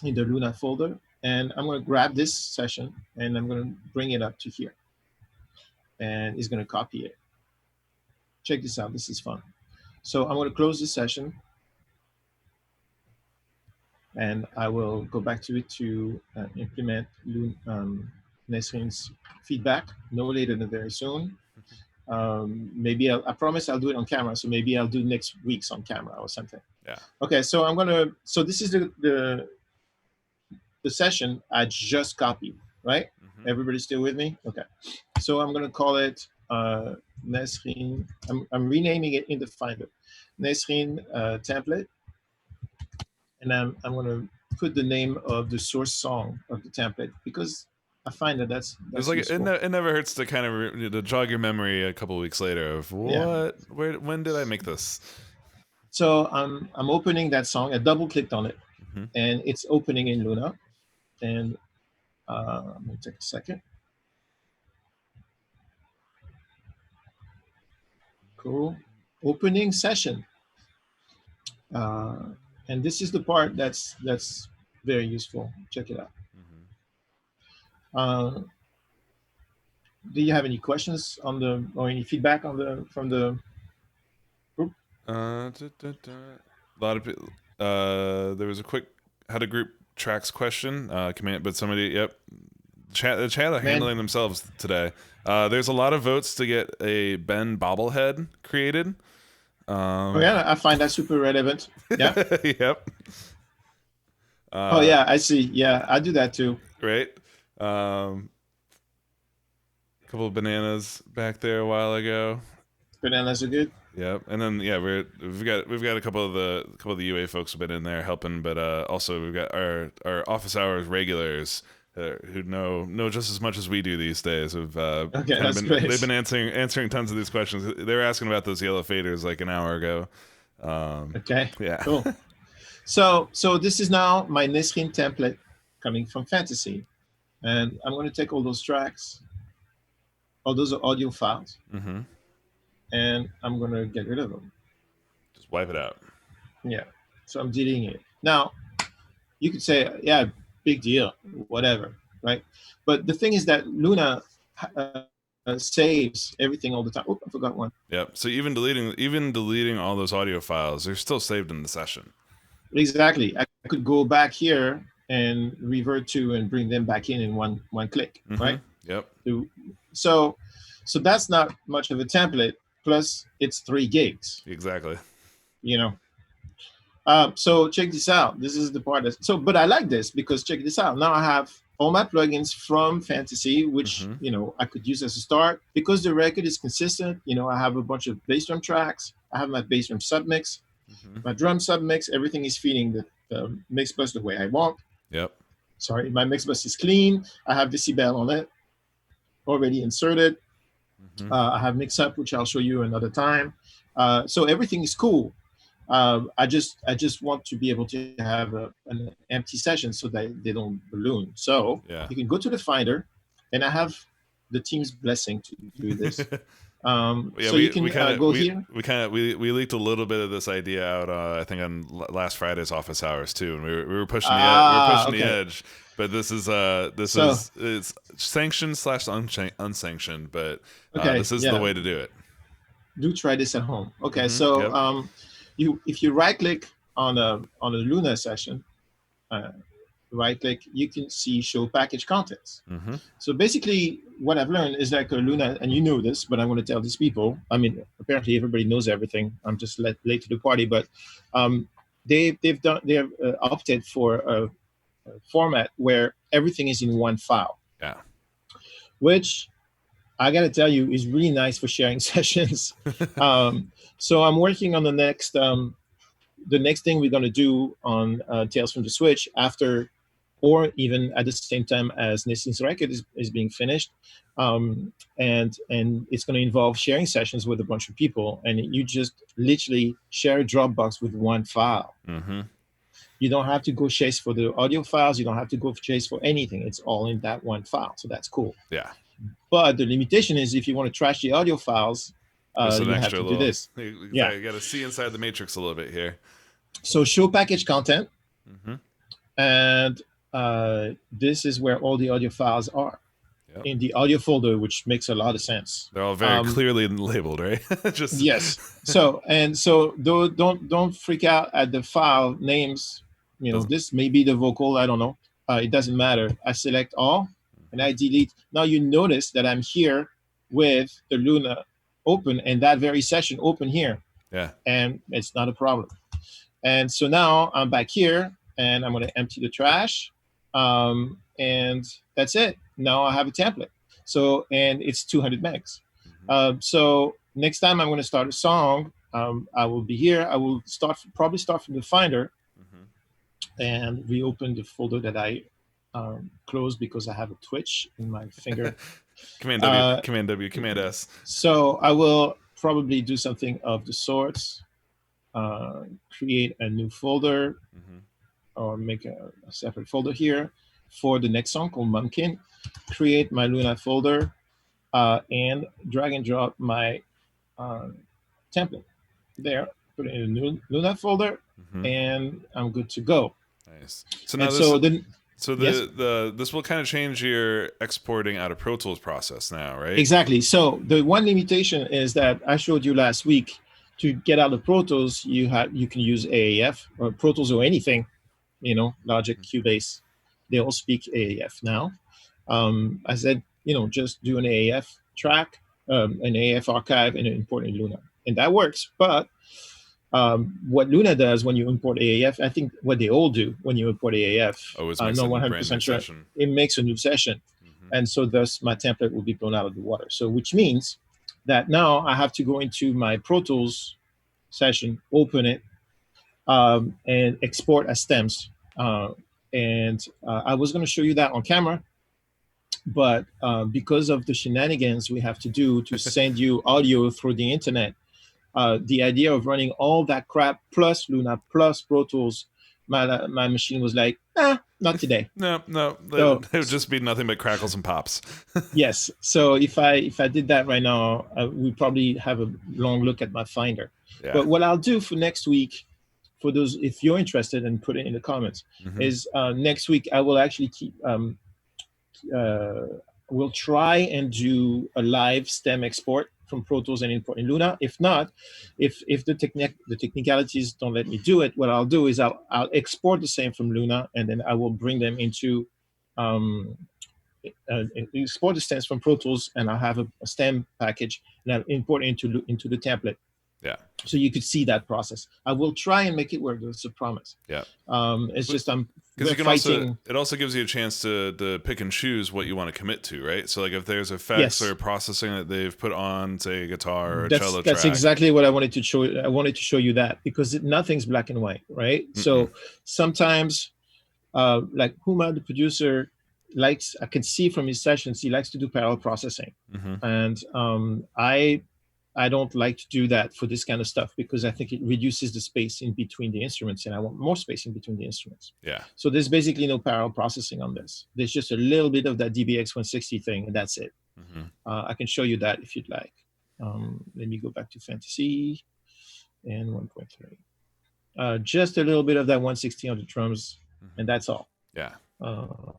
in the Luna folder, and I'm going to grab this session and I'm going to bring it up to here. And it's going to copy it. Check this out. This is fun. So I'm going to close this session and I will go back to it to implement Nesrin's feedback no later than very soon. Maybe I promise I'll do it on camera. So maybe I'll do next week's on camera or something. Yeah. Okay. So so this is the session I just copied, right? Everybody still with me? Okay. So I'm going to call it Nesrin. I'm renaming it in the Finder. Nesrin template. And I'm going to put the name of the source song of the template because I find that that's it's like it never hurts to kind of to jog your memory a couple of weeks later of when did I make this? So I'm opening that song. I double clicked on it, and it's opening in Luna. And I'm gonna take a second. Cool. Opening session. And this is the part that's very useful. Check it out. Do you have any questions on or any feedback from the group? A lot of people. There was a quick how to group tracks question command, but somebody the chat are handling themselves today. There's a lot of votes to get a Ben bobblehead created. Oh yeah, I find that super relevant. Yeah. Yep. Oh yeah, I see. Yeah, I do that too. Right. Couple of bananas back there a while ago. Bananas are good. Yep, and then we've got a couple of the UA folks have been in there helping, but also we've got our office hours regulars who know just as much as we do these days. They've been answering tons of these questions. They were asking about those yellow faders like an hour ago. Okay. Yeah. Cool. So this is now my Nesrin template coming from Fantasy, and I'm going to take all those tracks, all those audio files. And I'm going to get rid of them. Just wipe it out. Yeah. So I'm deleting it. Now, you could say, yeah, big deal, whatever, right? But the thing is that Luna saves everything all the time. Oh, I forgot one. Yep. So even deleting all those audio files, they're still saved in the session. Exactly. I could go back here and revert to and bring them back in one click, right? Yep. So that's not much of a template. Plus, it's 3 gigs. Exactly. So check this out. This is the part but I like this because check this out. Now I have all my plugins from Fantasy, which I could use as a start because the record is consistent. I have a bunch of bass drum tracks. I have my bass drum submix. My drum sub mix, everything is feeding the mix bus the way I want. Yep. Sorry, my mix bus is clean. I have decibel on it already inserted. I have mix up, which I'll show you another time. So everything is cool. I just want to be able to have an empty session so that they don't balloon. So you can go to the Finder, and I have the team's blessing to do this. So you can go here. We leaked a little bit of this idea out, I think, on last Friday's office hours too, and we were pushing the edge. But this is it's sanctioned / unsanctioned, but this is the way to do it. Do try this at home. Okay, so if you right click on a Luna session, right click, you can see show package contents. So basically what I've learned is like a Luna, and you know this, but I'm going to tell these people, I mean, apparently everybody knows everything. I'm just late to the party, but they've opted for a format where everything is in one file. Yeah. Which I got to tell you is really nice for sharing sessions. So I'm working on the next thing we're going to do on Tales from the Switch after, or even at the same time as Nissan's record is being finished. And it's going to involve sharing sessions with a bunch of people. And you just literally share a Dropbox with one file. You don't have to go chase for the audio files. You don't have to go chase for anything. It's all in that one file. So that's cool. Yeah. But the limitation is if you want to trash the audio files, you have to do this. You got to see inside the matrix a little bit here. So show package content. And this is where all the audio files are. In the audio folder, which makes a lot of sense. They're all very clearly labeled, right? Yes. So don't freak out at the file names. You know, this may be the vocal. I don't know. It doesn't matter. I select all and I delete. Now you notice that I'm here with the Luna open and that very session open here. Yeah. And it's not a problem. And so now I'm back here and I'm going to empty the trash. And that's it. Now I have a template. So, and it's 200 megs. So next time I'm going to start a song, I will be here. I will probably start from the Finder and reopen the folder that I closed because I have a twitch in my finger. Command W, Command W, Command S. So I will probably do something of the sorts, create a new folder or make a separate folder here for the next song called Mumkin, create my Luna folder, and drag and drop my template there, put it in a new Luna folder, and I'm good to go. Nice. So now this will kind of change your exporting out of Pro Tools process now, right? Exactly. So the one limitation is that I showed you last week. To get out of Pro Tools, you can use AAF or Pro Tools or anything, you know, Logic, Cubase. They all speak AAF now. I said, you know, just do an AAF track, an AAF archive, and import in Luna, and that works. But what Luna does when you import AAF, I think what they all do when you import AAF, I'm not 100% sure, it makes a new session, and so thus my template will be blown out of the water. So which means that now I have to go into my Pro Tools session, open it, and export as stems. And I was going to show you that on camera, but because of the shenanigans we have to do to send you audio through the internet, the idea of running all that crap plus Luna plus Pro Tools, my machine was like, not today. No, it would just be nothing but crackles and pops. Yes. So if I did that right now, we'd probably have a long look at my Finder. Yeah. But what I'll do for next week, for those, if you're interested, and put it in the comments, is next week I will actually keep, we'll try and do a live stem export from Pro Tools and import in Luna. If not, if the technicalities don't let me do it, what I'll do is I'll export the same from Luna, and then I will bring them into export the stems from Pro Tools, and I'll have a stem package, and I'll import it into the template. Yeah. So you could see that process. I will try and make it work. That's a promise. Yeah. It's just because you can fighting. it also gives you a chance to pick and choose what you want to commit to, right? So like if there's effects Yes. or processing that they've put on, say, a guitar or a That's cello that's track. exactly what I wanted to show. I wanted to show you that because nothing's black and white, right? So sometimes, like Huma, the producer, likes. I can see from his sessions he likes to do parallel processing, and I don't like to do that for this kind of stuff because I think it reduces the space in between the instruments, and I want more space in between the instruments. Yeah. So there's basically no parallel processing on this. There's just a little bit of that DBX 160 thing, and that's it. I can show you that if you'd like. Let me go back to Fantasy and 1.3. Just a little bit of that 160 on the drums, and that's all. Yeah. Well,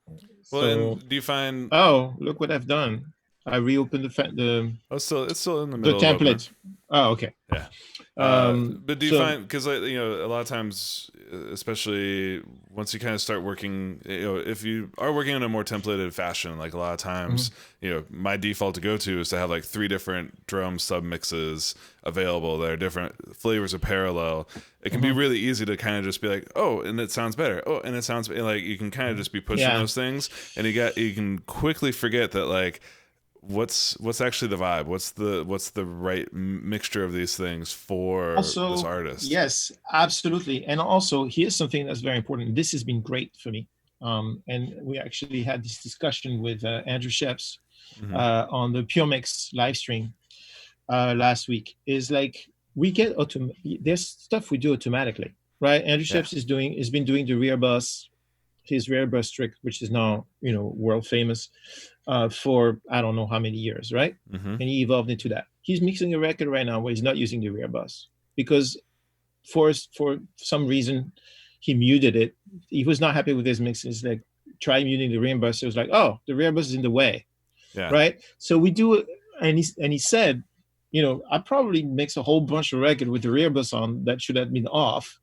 and do you find? Oh, look what I've done! I reopened the. Oh, it's still in the middle. The template. Oh, okay. Yeah. But do you find, because a lot of times, especially once you kind of start working, if you are working in a more templated fashion, like a lot of times, my default to go to is to have like 3 different drum sub mixes available that are different flavors of parallel. It can be really easy to kind of just be like, oh, and it sounds better. Oh, and it sounds like you can kind of just be pushing those things, and you can quickly forget that like, what's actually the vibe, what's the right mixture of these things for this artist. Yes, absolutely. And also here's something that's very important. This has been great for me, and we actually had this discussion with Andrew Sheps on the Puremix live stream last week. Is like we get there's stuff we do automatically, right? Andrew Sheps has been doing the rear bus, his rear bus trick, which is now world famous, for I don't know how many years, right? And he evolved into that. He's mixing a record right now where he's not using the rear bus because for some reason he muted it. He was not happy with his mixes. Like, try muting the rear bus. It was like, oh, the rear bus is in the way, right? So we do it, and he said, I probably mix a whole bunch of record with the rear bus on that should have been off,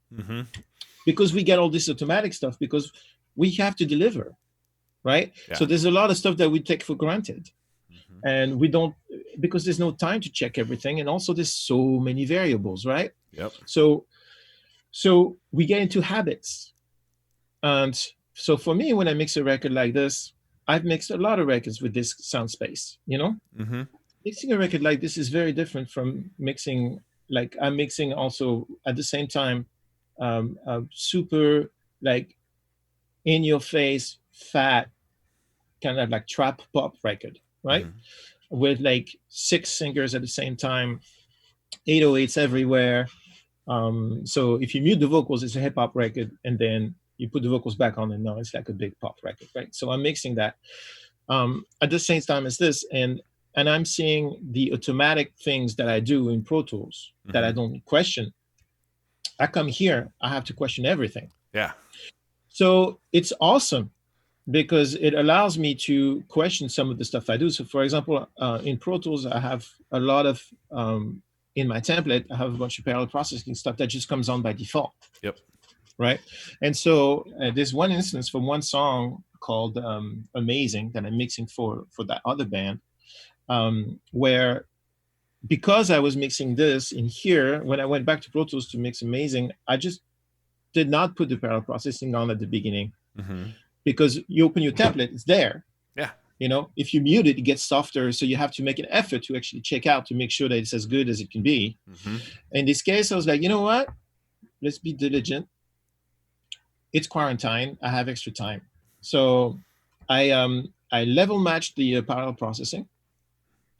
because we get all this automatic stuff because we have to deliver. Right. Yeah. So there's a lot of stuff that we take for granted, and we don't, because there's no time to check everything. And also there's so many variables. Right. Yep. So we get into habits. And so for me, when I mix a record like this, I've mixed a lot of records with this sound space, Mixing a record like this is very different from mixing, like I'm mixing also at the same time, a super like in your face, fat, kind of like trap pop record, right? With like 6 singers at the same time, 808s everywhere. So if you mute the vocals, it's a hip hop record, and then you put the vocals back on, and now it's like a big pop record, right? So I'm mixing that at the same time as this, and I'm seeing the automatic things that I do in Pro Tools that I don't question. I come here, I have to question everything. Yeah. So it's awesome because it allows me to question some of the stuff I do. So for example, in Pro Tools, I have a lot of, in my template, I have a bunch of parallel processing stuff that just comes on by default. Yep. Right. And so there's one instance for one song called Amazing that I'm mixing for that other band, where because I was mixing this in here, when I went back to Pro Tools to mix Amazing, I just did not put the parallel processing on at the beginning, because you open your template, it's there. Yeah. If you mute it, it gets softer. So you have to make an effort to actually check out to make sure that it's as good as it can be. In this case, I was like, you know what? Let's be diligent. It's quarantine. I have extra time. So I level matched the parallel processing,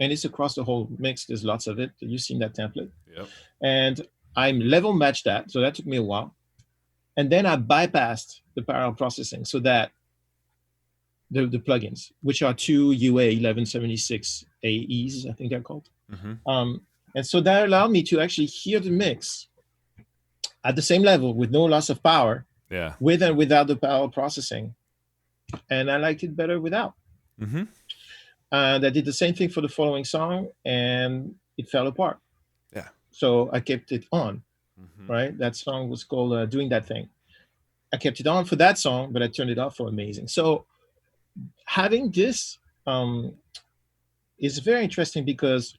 and it's across the whole mix. There's lots of it. You've seen that template. Yep. And I'm level matched that. So that took me a while. And then I bypassed the parallel processing so that the plugins, which are 2 UA 1176 AEs, I think they're called. And so that allowed me to actually hear the mix at the same level with no loss of power, with and without the parallel processing. And I liked it better without. And I did the same thing for the following song, and it fell apart. Yeah. So I kept it on. Right? That song was called Doing That Thing. I kept it on for that song, but I turned it off for Amazing. So having this is very interesting because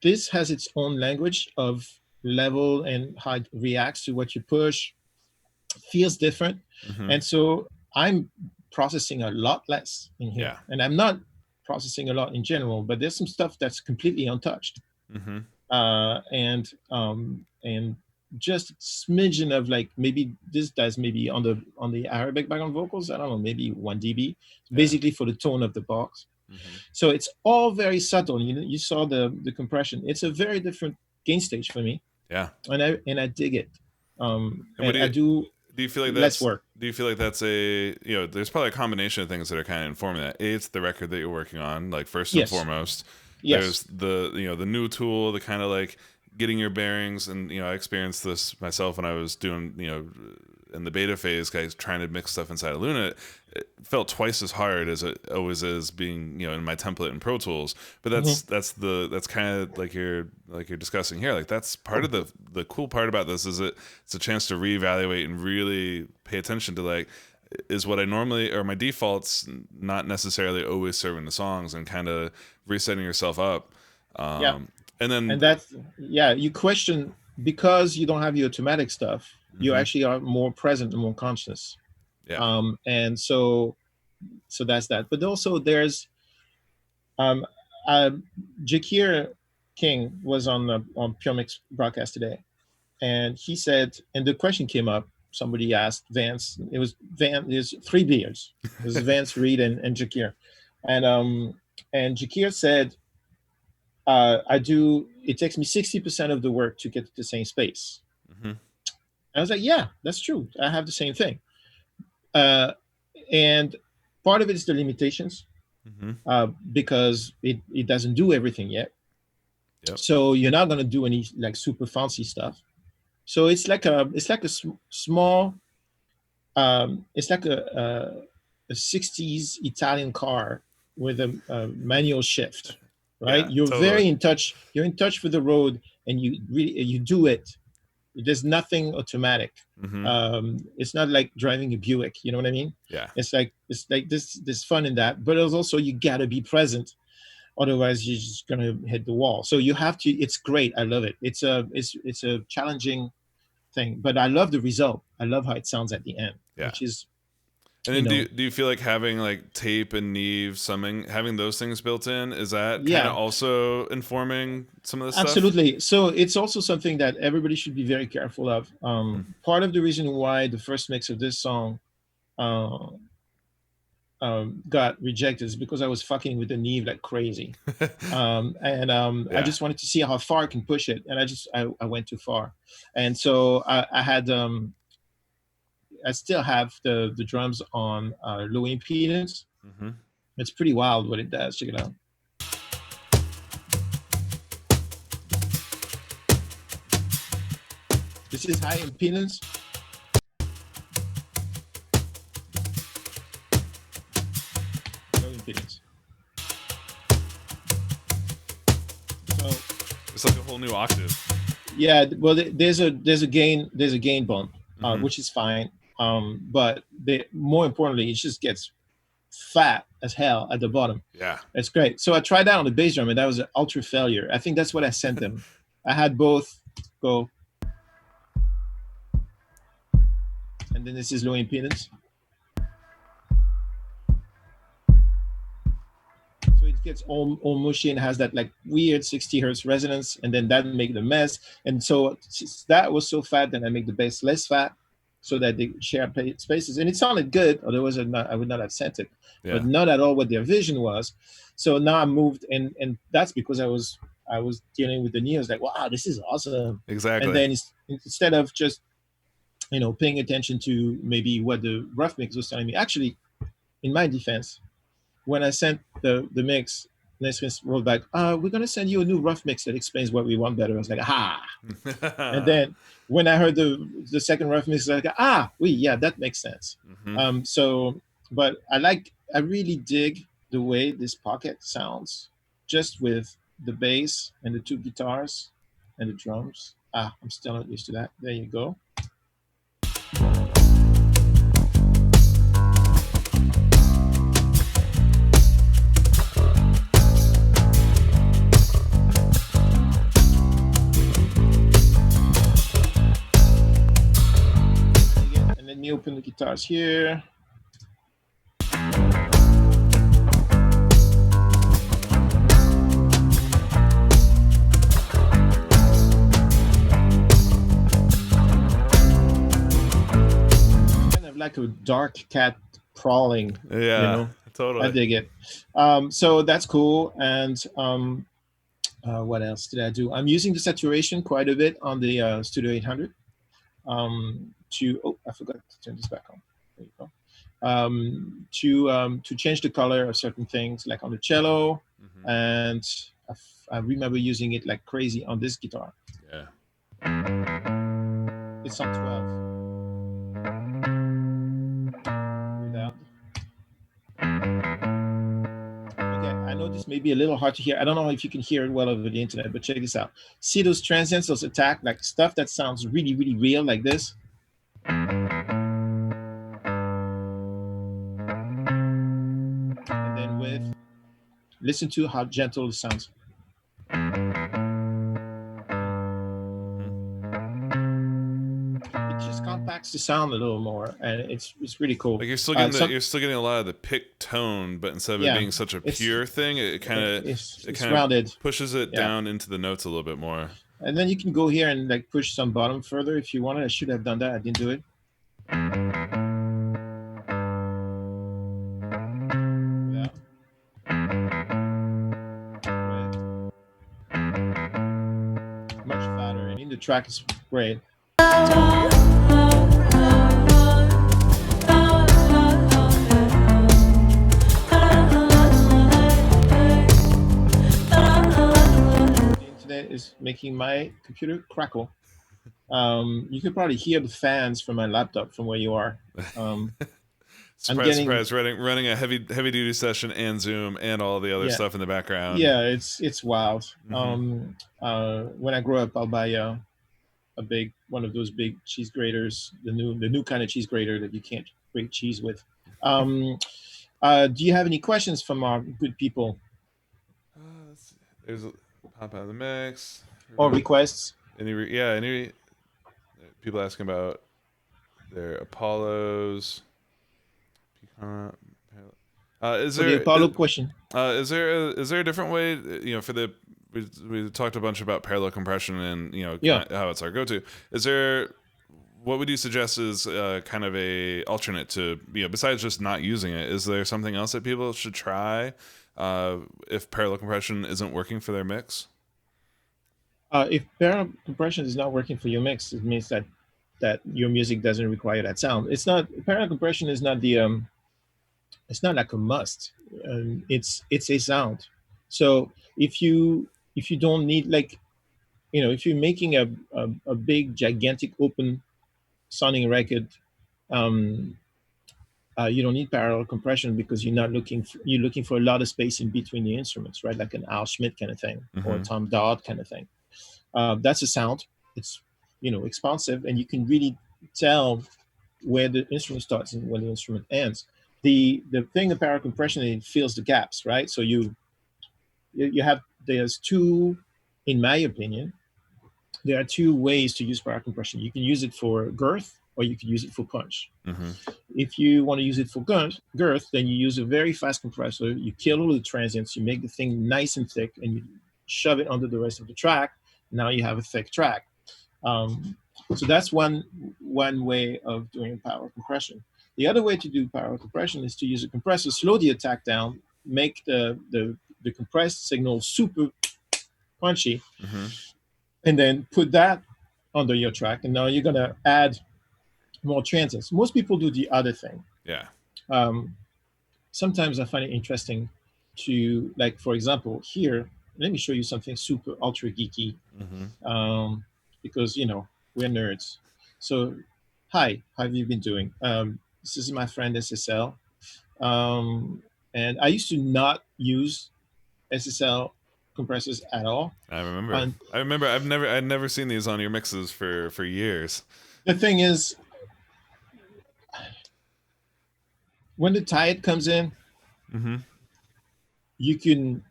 this has its own language of level and how it reacts to what you push feels different. Mm-hmm. And so I'm processing a lot less in here. Yeah. And I'm not processing a lot in general, but there's some stuff that's completely untouched. Mm-hmm. And just a smidgen of like, maybe this does maybe on the Arabic background vocals, I don't know, maybe 1 dB, basically for the tone of the box. Mm-hmm. So it's all very subtle. You saw the compression. It's a very different gain stage for me. Yeah. And I dig it. And I do you feel like less work. Do you feel like that's there's probably a combination of things that are kind of informing that? A, it's the record that you're working on, like first and foremost. Yes. There's the new tool, the kind of like getting your bearings, and I experienced this myself when I was doing in the beta phase, guys trying to mix stuff inside of Luna. It felt twice as hard as it always is being in my template in Pro Tools. But that's kind of like you're discussing here. Like that's part of the cool part about this is it's a chance to reevaluate and really pay attention to like, is what I normally, or my defaults not necessarily always serving the songs, and kind of resetting yourself up. And that's you question, because you don't have your automatic stuff, you actually are more present and more conscious. And so that's that. But also there's Jakir King was on Puremix broadcast today, and he said, and the question came up, somebody asked Vance, there's 3 beers. It was Vance, Reed, and Jakir. And Jakir said, it takes me 60% of the work to get to the same space. Mm-hmm. I was like, yeah, that's true. I have the same thing. And part of it is the limitations, because it doesn't do everything yet. Yep. So you're not going to do any like super fancy stuff. So it's like a small, it's like a 60s Italian car with a manual shift, right? Yeah, you're totally. very in touch. You're in touch with the road, and you do it. There's nothing automatic. Mm-hmm. It's not like driving a Buick. You know what I mean? Yeah. It's like this fun in that, but it's also you gotta be present, otherwise you're just gonna hit the wall. So you have to. It's great. I love it. It's a challenging thing, but I love the result. I love how it sounds at the end, which is. And then do you feel like having like tape and Neve summing, having those things built in, is that kind of also informing some of this stuff? Absolutely. So it's also something that everybody should be very careful of. Part of the reason why the first mix of this song got rejected is because I was fucking with the Neve like crazy. I just wanted to see how far I can push it. And I went too far. And so I had... I still have the drums on low impedance. Mm-hmm. It's pretty wild what it does. Check it out. This is high impedance. Low impedance. So it's like a whole new octave. Yeah, well, there's a gain bump, which is fine. But more importantly, it just gets fat as hell at the bottom. Yeah, it's great. So I tried that on the bass drum, and that was an ultra failure. I think that's what I sent them. I had both go, and then this is low impedance. So it gets all mushy and has that like weird 60 hertz resonance, and then that make the mess. And so that was so fat that I make the bass less fat, so that they share spaces, and it sounded good. Otherwise, I would not have sent it, but not at all what their vision was. So now I moved, and that's because I was dealing with the Neos. Like, wow, this is awesome. Exactly. And then instead of just paying attention to maybe what the rough mix was telling me, actually, in my defense, when I sent the mix, Nesmith wrote back, we're going to send you a new rough mix that explains what we want better. I was like, aha. And then when I heard the second rough mix, I was like, that makes sense. Mm-hmm. But I really dig the way this pocket sounds, just with the bass and the 2 guitars and the drums. I'm still not used to that. There you go. open the guitars here. Kind of like a dark cat crawling. Yeah, totally. I dig it. So that's cool. And what else did I do? I'm using the saturation quite a bit on the Studio 800. I forgot to turn this back on. There you go. To change the color of certain things, like on the cello, and I remember using it like crazy on this guitar. Yeah. It's on 12. Without. Okay, I know this may be a little hard to hear. I don't know if you can hear it well over the internet, but check this out. See those transients, those attack, like stuff that sounds really, really real, like this. And then listen to how gentle it sounds. It just compacts the sound a little more, and it's really cool. Like you're still getting a lot of the pick tone, but instead of it being such a pure thing, it kind of pushes it down into the notes a little bit more. And then you can go here and like push some bottom further if you wanted. I should have done that. I didn't do it. Much fatter, and in the track is great. Is making my computer crackle. You can probably hear the fans from my laptop from where you are. Surprise! Running a heavy duty session and Zoom and all the other stuff in the background. Yeah, it's wild. When I grow up, I'll buy a big one of those big cheese graters, the new kind of cheese grater that you can't grate cheese with. Do you have any questions from our good people? There's pop out of the mix or requests. Any people asking about their Apollos. Is there the Apollo question? Is there a different way? For the we talked a bunch about parallel compression and how it's our go-to. What would you suggest is kind of a alternate to besides just not using it? Is there something else that people should try if parallel compression isn't working for their mix? If parallel compression is not working for your mix, it means that your music doesn't require that sound. It's not parallel compression is not the it's not like a must. It's a sound. So if you don't need if you're making a big gigantic open sounding record, you don't need parallel compression because you're looking for a lot of space in between the instruments, right? Like an Al Schmidt kind of thing or a Tom Dodd kind of thing. That's a sound. It's expansive, and you can really tell where the instrument starts and where the instrument ends. The thing of parallel compression, it fills the gaps, right? So there's two, in my opinion, there are two ways to use parallel compression. You can use it for girth, or you can use it for punch. If you want to use it for girth, then you use a very fast compressor. You kill all the transients. You make the thing nice and thick, and you shove it under the rest of the track. Now you have a thick track. So that's one way of doing parallel compression. The other way to do parallel compression is to use a compressor, slow the attack down, make the compressed signal super punchy, and then put that under your track. And now you're gonna add more transients. Most people do the other thing. Yeah. Sometimes I find it interesting to, like, for example, here, let me show you something super ultra geeky, because we're nerds. So, hi, how have you been doing? This is my friend SSL, and I used to not use SSL compressors at all. I remember. I'd never seen these on your mixes for years. The thing is, when the tide comes in, you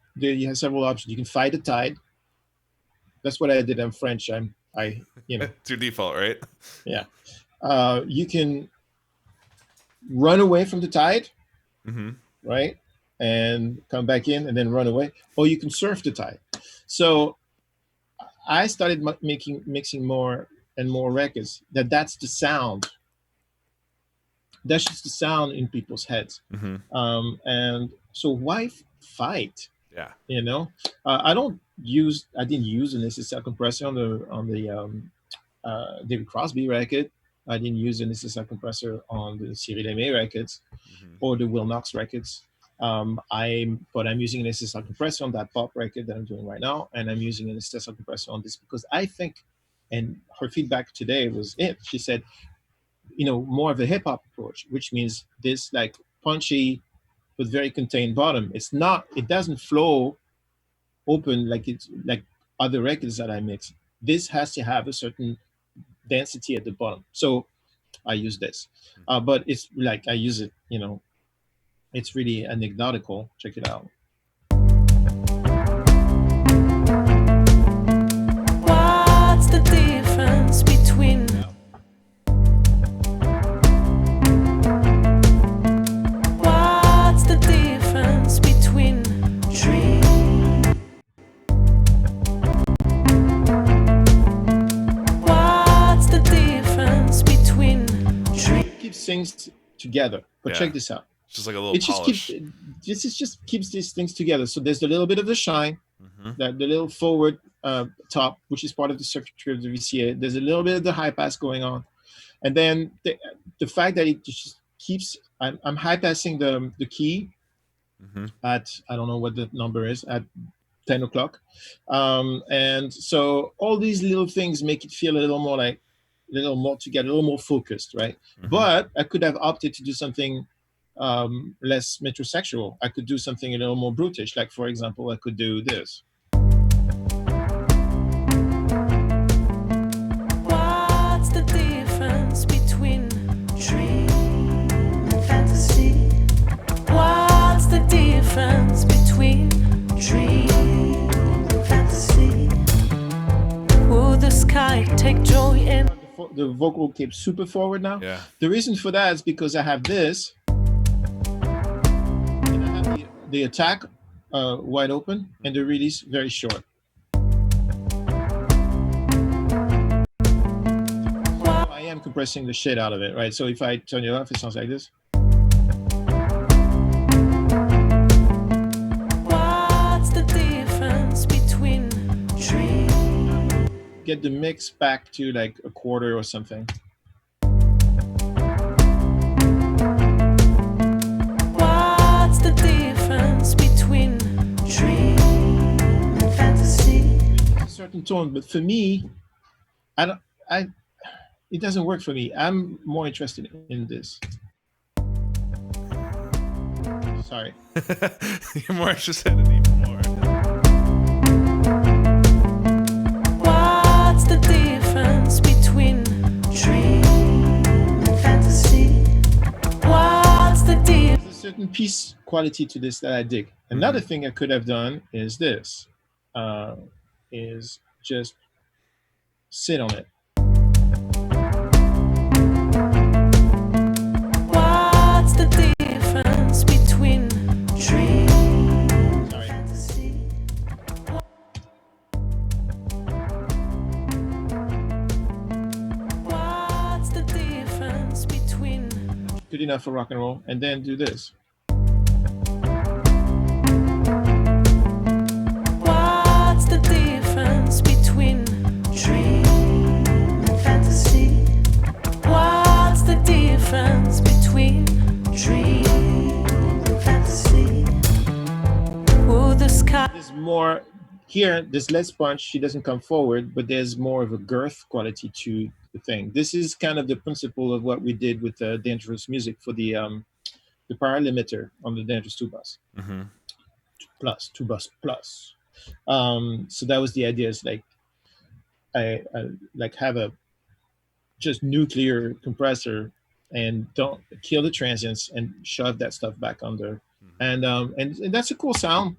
have several options. You can fight the tide. That's what I did. I'm French. It's your default, right? Yeah. You can run away from the tide, Mm-hmm. right, and come back in and then run away, or you can surf the tide. So I started mixing more and more records. That's the sound. That's just the sound in people's heads. Mm-hmm. And so why fight? Yeah. You know, I didn't use an SSL compressor on the David Crosby record. I didn't use an SSL compressor on the Cyril Aimé records or the Will Knox records. But I'm using an SSL compressor on that pop record that I'm doing right now, and I'm using an SSL compressor on this because I think, and her feedback today was it. She said, more of a hip hop approach, which means this like punchy but very contained bottom. It doesn't flow open like it's like other records that I mix. This has to have a certain density at the bottom. So I use this, but it's like I use it. It's really anecdotal. Check it out. What's the difference between What's the difference between What's the difference between It keeps things together. But Yeah. check this out. It's just like a little It just polish. just keeps these things together. So there's a little bit of the shine, Mm-hmm. that the little forward top, which is part of the circuitry of the VCA. There's a little bit of the high pass going on, and then the fact that it just keeps. I'm high passing the key Mm-hmm. at, I don't know what the number is, at 10 o'clock, and so all these little things make it feel a little more together, a little more focused, right? Mm-hmm. But I could have opted to do something less metrosexual. I could do something a little more brutish, like for example, I could do this. What's the difference between dream and fantasy? What's the difference between dream and fantasy? Will the sky take joy in? The vocal came super forward now. Yeah. The reason for that is because I have this, and I have the attack wide open and the release very short. I am compressing the shit out of it, right? So if I turn it off, it sounds like this. What's the difference between dream? Get the mix back to like a quarter or something. What's the difference between dream and fantasy? A certain tone, but for me, it doesn't work for me. I'm more interested in this. Sorry. You're more interested in even more. What's the difference between dream and fantasy? What's the difference? There's a certain piece quality to this that I dig. Another thing I could have done is this, is just sit on it. What's the difference between dream and Sorry. fantasy? What's the difference between Good enough for rock and roll. And then do this. What's the difference between dream and fantasy? What's the difference between dream and fantasy? Will the sky There's more here, there's less punch. She doesn't come forward, but there's more of a girth quality to the thing. This is kind of the principle of what we did with Dangerous Music for the power limiter on the Dangerous 2 bus. Mm-hmm. Plus 2 bus plus. So that was the idea. Is like I like have a just nuclear compressor and don't kill the transients and shove that stuff back under. And that's a cool sound.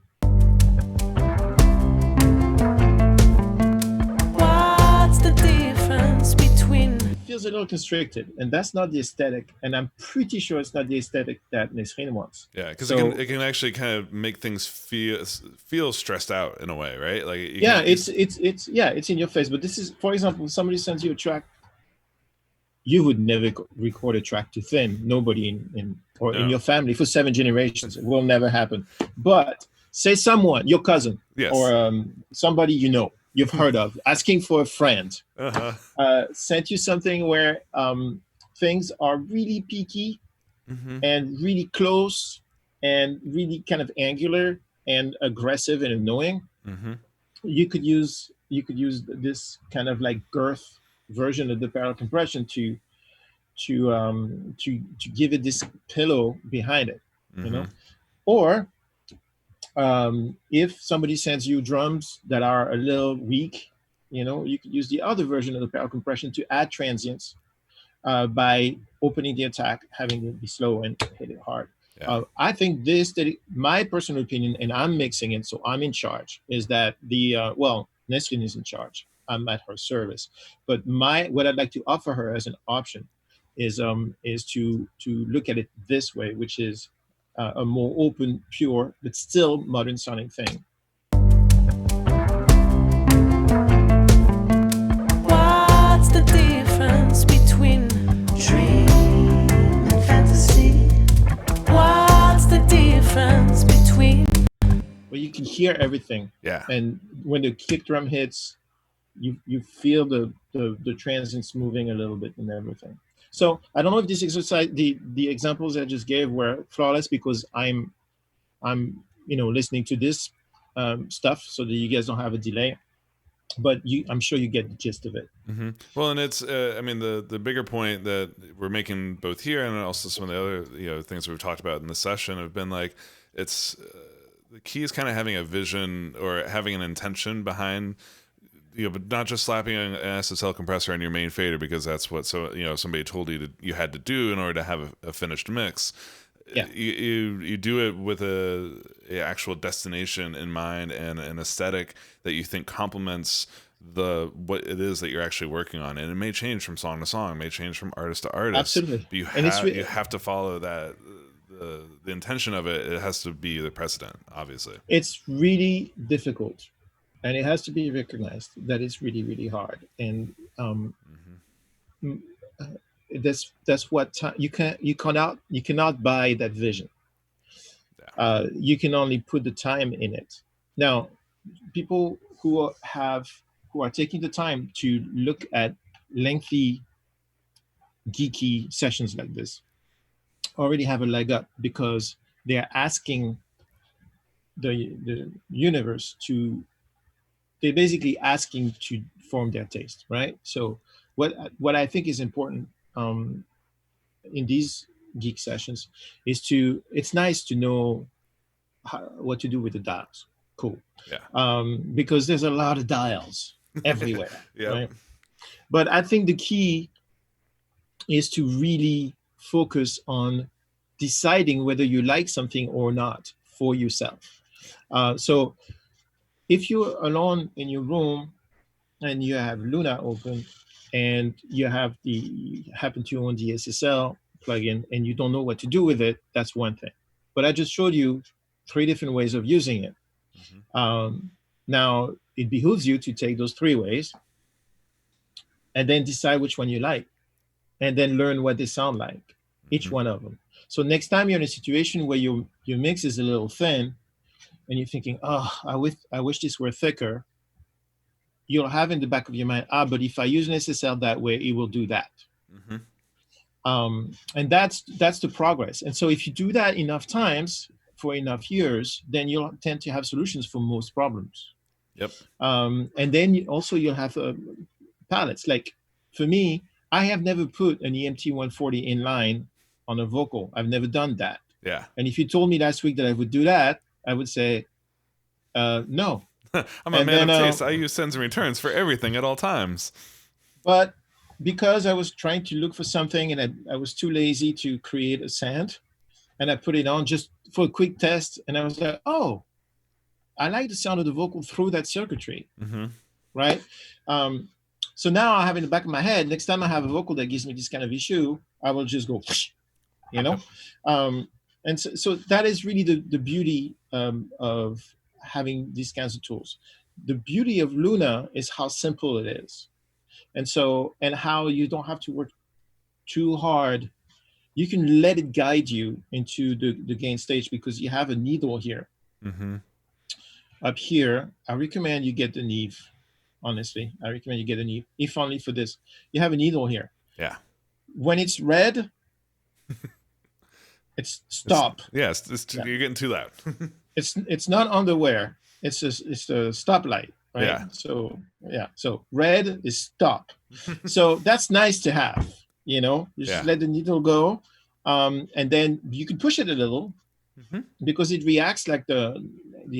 What's the difference between feels a little constricted, and that's not the aesthetic. And I'm pretty sure it's not the aesthetic that Nesrine wants. Yeah, because So, it can actually kind of make things feel stressed out in a way, right? Like yeah, it's in your face. But this is, for example, somebody sends you a track. You would never record a track too thin. Nobody in your family for 7 generations. It will never happen. But say someone, your cousin, yes, or somebody you've heard of, asking for a friend, sent you something where things are really peaky and really close and really kind of angular and aggressive and annoying. You could use this kind of like girth version of the parallel compression to give it this pillow behind it, or if somebody sends you drums that are a little weak, you could use the other version of the parallel compression to add transients by opening the attack, having it be slow and hit it hard. I think my personal opinion, and I'm mixing it, so I'm in charge, is that Nesrine is in charge. I'm at her service. But what I'd like to offer her as an option is to look at it this way, which is a more open, pure, but still modern sounding thing. What's the difference between dream and fantasy? What's the difference between? Well, you can hear everything. Yeah. And when the kick drum hits, you feel the transients moving a little bit and everything. So I don't know if this exercise, the examples I just gave were flawless, because I'm listening to this stuff so that you guys don't have a delay. But I'm sure you get the gist of it. Well, and it's I mean the bigger point that we're making both here and also some of the other things we've talked about in the session have been like it's the key is kind of having a vision or having an intention behind. But not just slapping an SSL compressor on your main fader because that's what somebody told you had to do in order to have a finished mix. Yeah. You do it with a actual destination in mind and an aesthetic that you think complements what it is that you're actually working on, and it may change from song to song, it may change from artist to artist. Absolutely. But you have to follow that. The intention of it has to be the precedent. Obviously, it's really difficult. And it has to be recognized that it's really, really hard. And that's what you cannot buy that vision. You can only put the time in it. Now, people who are taking the time to look at lengthy, geeky sessions like this already have a leg up, because they are asking the universe to. They're basically asking to form their taste, right? So what I think is important in these geek sessions is it's nice to know what to do with the dials. Cool. Yeah. Because there's a lot of dials everywhere. Yeah. Right? But I think the key is to really focus on deciding whether you like something or not for yourself. So if you're alone in your room and you have Luna open and you happen to own the SSL plugin and you don't know what to do with it, that's one thing. But I just showed you 3 different ways of using it. Now, it behooves you to take those 3 ways and then decide which one you like, and then learn what they sound like, each one of them. So next time you're in a situation where your mix is a little thin, and you're thinking, oh, I wish this were thicker, you'll have in the back of your mind, but if I use an SSL that way, it will do that. And that's the progress. And so if you do that enough times for enough years, then you'll tend to have solutions for most problems. Yep. And then you'll have palettes. Like for me, I have never put an EMT 140 in line on a vocal. I've never done that. Yeah. And if you told me last week that I would do that, I would say, no. I'm a man of taste. I use sends and returns for everything at all times. But because I was trying to look for something and I was too lazy to create a sound, and I put it on just for a quick test, and I was like, oh, I like the sound of the vocal through that circuitry, right? So now I have in the back of my head, next time I have a vocal that gives me this kind of issue, I will just go, you know. Yep. And so that is really the beauty of having these kinds of tools. The beauty of Luna is how simple it is, and how you don't have to work too hard. You can let it guide you into the gain stage because you have a needle here. Mm-hmm. Up here, I recommend you get the Neve. Honestly, I recommend you get a Neve, if only for this. You have a needle here. Yeah. When it's red, it's stop. Yeah, you're getting too loud. It's not underwear. It's a stoplight, right? Yeah. So red is stop. So that's nice to have. You know, you just let the needle go, and then you can push it a little because it reacts like the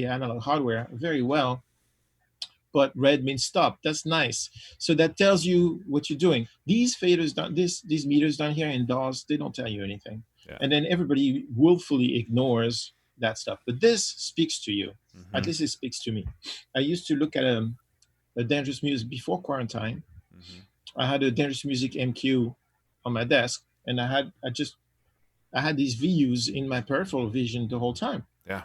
analog hardware very well. But red means stop. That's nice. So that tells you what you're doing. These faders, these meters down here in DAWs, they don't tell you anything. Yeah. And then everybody willfully ignores that stuff. But this speaks to you. At least it speaks to me. I used to look at a Dangerous Music before quarantine. I had a Dangerous Music MQ on my desk, and I had these VUs in my peripheral vision the whole time. Yeah.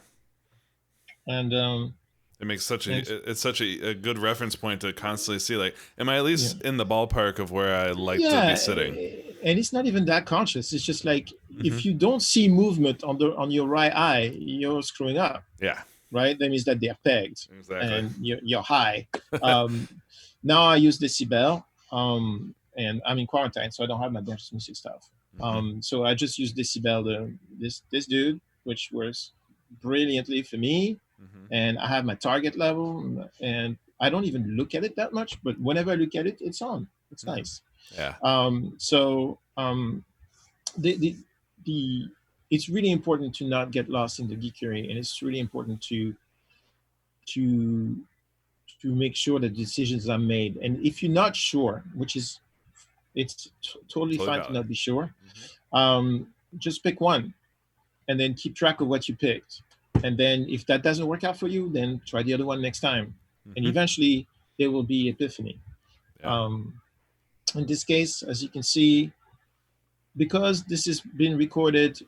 And it makes such a good reference point to constantly see, like, am I at least in the ballpark of where I like to be sitting? And it's not even that conscious. It's just like if you don't see movement on your right eye, you're screwing up. Yeah. Right? That means that they're pegged. Exactly. And you're high. Now I use Decibel, and I'm in quarantine, so I don't have my Dangerous Music stuff. So I just use Decibel, this dude, which works brilliantly for me. And I have my target level, and I don't even look at it that much, but whenever I look at it, it's on. It's nice. Yeah. It's really important to not get lost in the geekery, and it's really important to make sure that decisions are made. And if you're not sure, which is it's totally fine to not be sure, just pick one, and then keep track of what you picked. And then if that doesn't work out for you, then try the other one next time. And eventually there will be epiphany. Yeah. In this case, as you can see, because this has been recorded,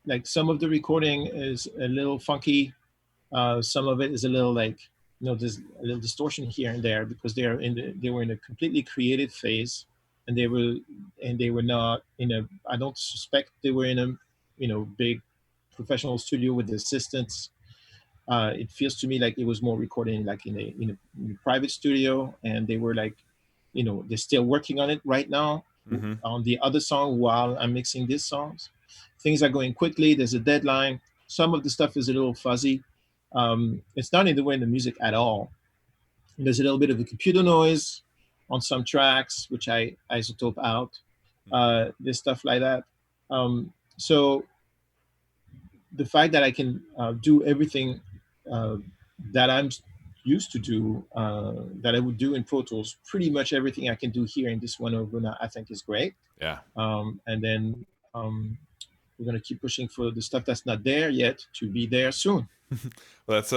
like some of the recording is a little funky. Some of it is a little like, there's a little distortion here and there because they were in a completely creative phase, and they were not in a, I don't suspect they were in a, big professional studio with the assistants. It feels to me like it was more recording like in a private studio, and they were like, they're still working on it right now on the other song while I'm mixing these songs. Things are going quickly. There's a deadline. Some of the stuff is a little fuzzy. It's not in the way in the music at all. There's a little bit of a computer noise on some tracks, which I isotope out. There's stuff like that. So the fact that I can do everything that I'm used to do, that I would do in Pro Tools, pretty much everything I can do here in this one over Luna, I think is great. Yeah. And then we're going to keep pushing for the stuff that's not there yet to be there soon. Well, that's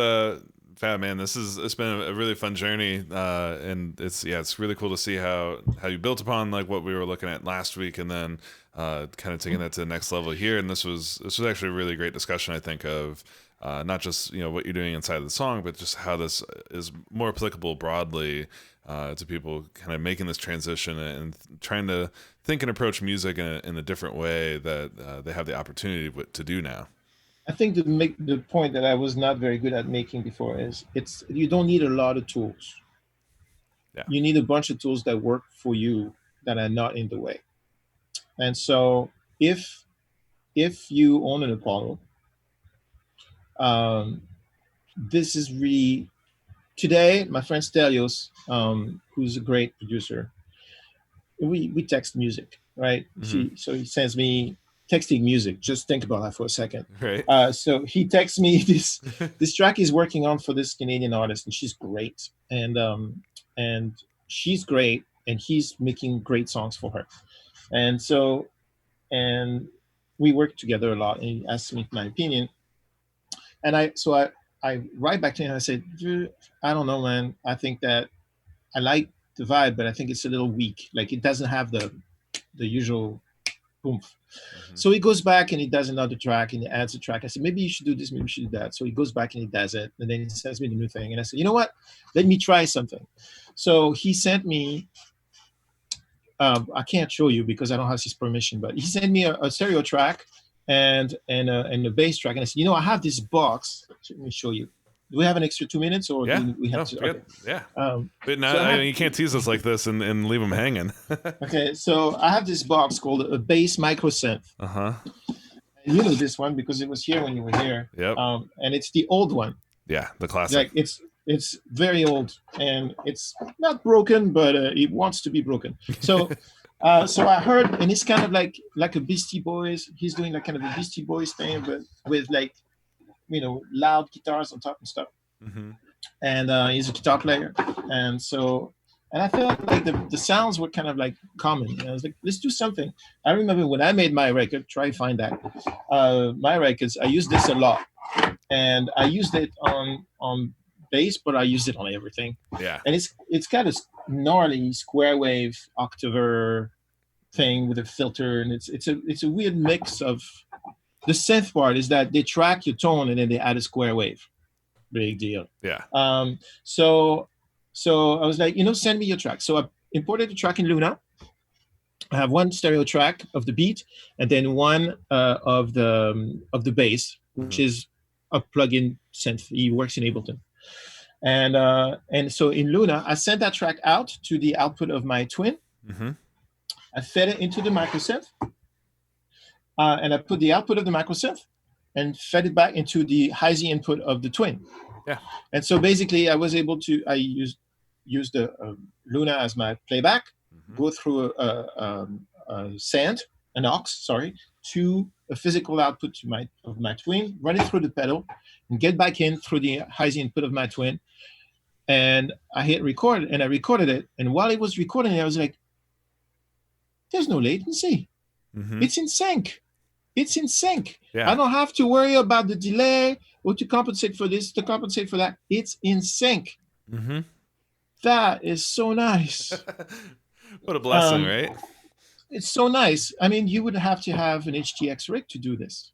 fab, man. It's been a really fun journey, and it's really cool to see how you built upon like what we were looking at last week, and then kind of taking that to the next level here. And this was actually a really great discussion, I think, of not just what you're doing inside of the song, but just how this is more applicable broadly to people kind of making this transition and trying to think and approach music in a different way that they have the opportunity to do now. I think to make the point that I was not very good at making before is you don't need a lot of tools. Yeah. You need a bunch of tools that work for you that are not in the way. And so if you own an Apollo, this is really, today, my friend Stelios, who's a great producer, we text music, right? So he sends me texting music. Just think about that for a second. Right. So he texts me this track he's working on for this Canadian artist, and she's great, and she's great, and he's making great songs for her, and we work together a lot. And he asks me my opinion, and I write back to him and I said, I don't know, man. I think that I like the vibe, but I think it's a little weak. Like it doesn't have the usual oomph. So he goes back and he does another track and he adds a track. I said, maybe you should do this, maybe you should do that. So he goes back and he does it. And then he sends me the new thing. And I said, you know what? Let me try something. So he sent me, I can't show you because I don't have his permission, but he sent me a stereo track and a bass track. And I said, you know, I have this box. Let me show you. Do we have an extra 2 minutes or do we have to? Okay. Yeah. But now you can't tease us like this and leave them hanging. Okay. So I have this box called a bass micro synth. Uh-huh. You know this one because it was here when you were here. Yep. And it's the old one. Yeah, the classic. Like it's very old and it's not broken, but it wants to be broken. So so I heard, and it's kind of like a Beastie Boys. He's doing like kind of a Beastie Boys thing, but with like, you know, loud guitars on top and stuff. And he's a guitar player, and I felt like the sounds were kind of like common. And I was like, let's do something. I remember when I made my record, try to find that. My records, I used this a lot, and I used it on bass, but I used it on everything. Yeah. And it's got a gnarly square wave octaver thing with a filter, and it's a weird mix of. The synth part is that they track your tone and then they add a square wave. Big deal. Yeah. So I was like, you know, send me your track. So I imported the track in Luna. I have one stereo track of the beat and then one of the bass, which is a plug-in synth. He works in Ableton. And so in Luna, I sent that track out to the output of my Twin. I fed it into the micro synth. And I put the output of the micro synth and fed it back into the high-Z input of the Twin. Yeah. And so basically, I was able to use the Luna as my playback, go through an aux, to a physical output of my Twin, run it through the pedal, and get back in through the high-Z input of my Twin. And I hit record, and I recorded it. And while it was recording it, I was like, there's no latency. It's in sync. It's in sync. Yeah. I don't have to worry about the delay or to compensate for this, to compensate for that. It's in sync. That is so nice. What a blessing, right? It's so nice. I mean, you would have to have an HTX rig to do this.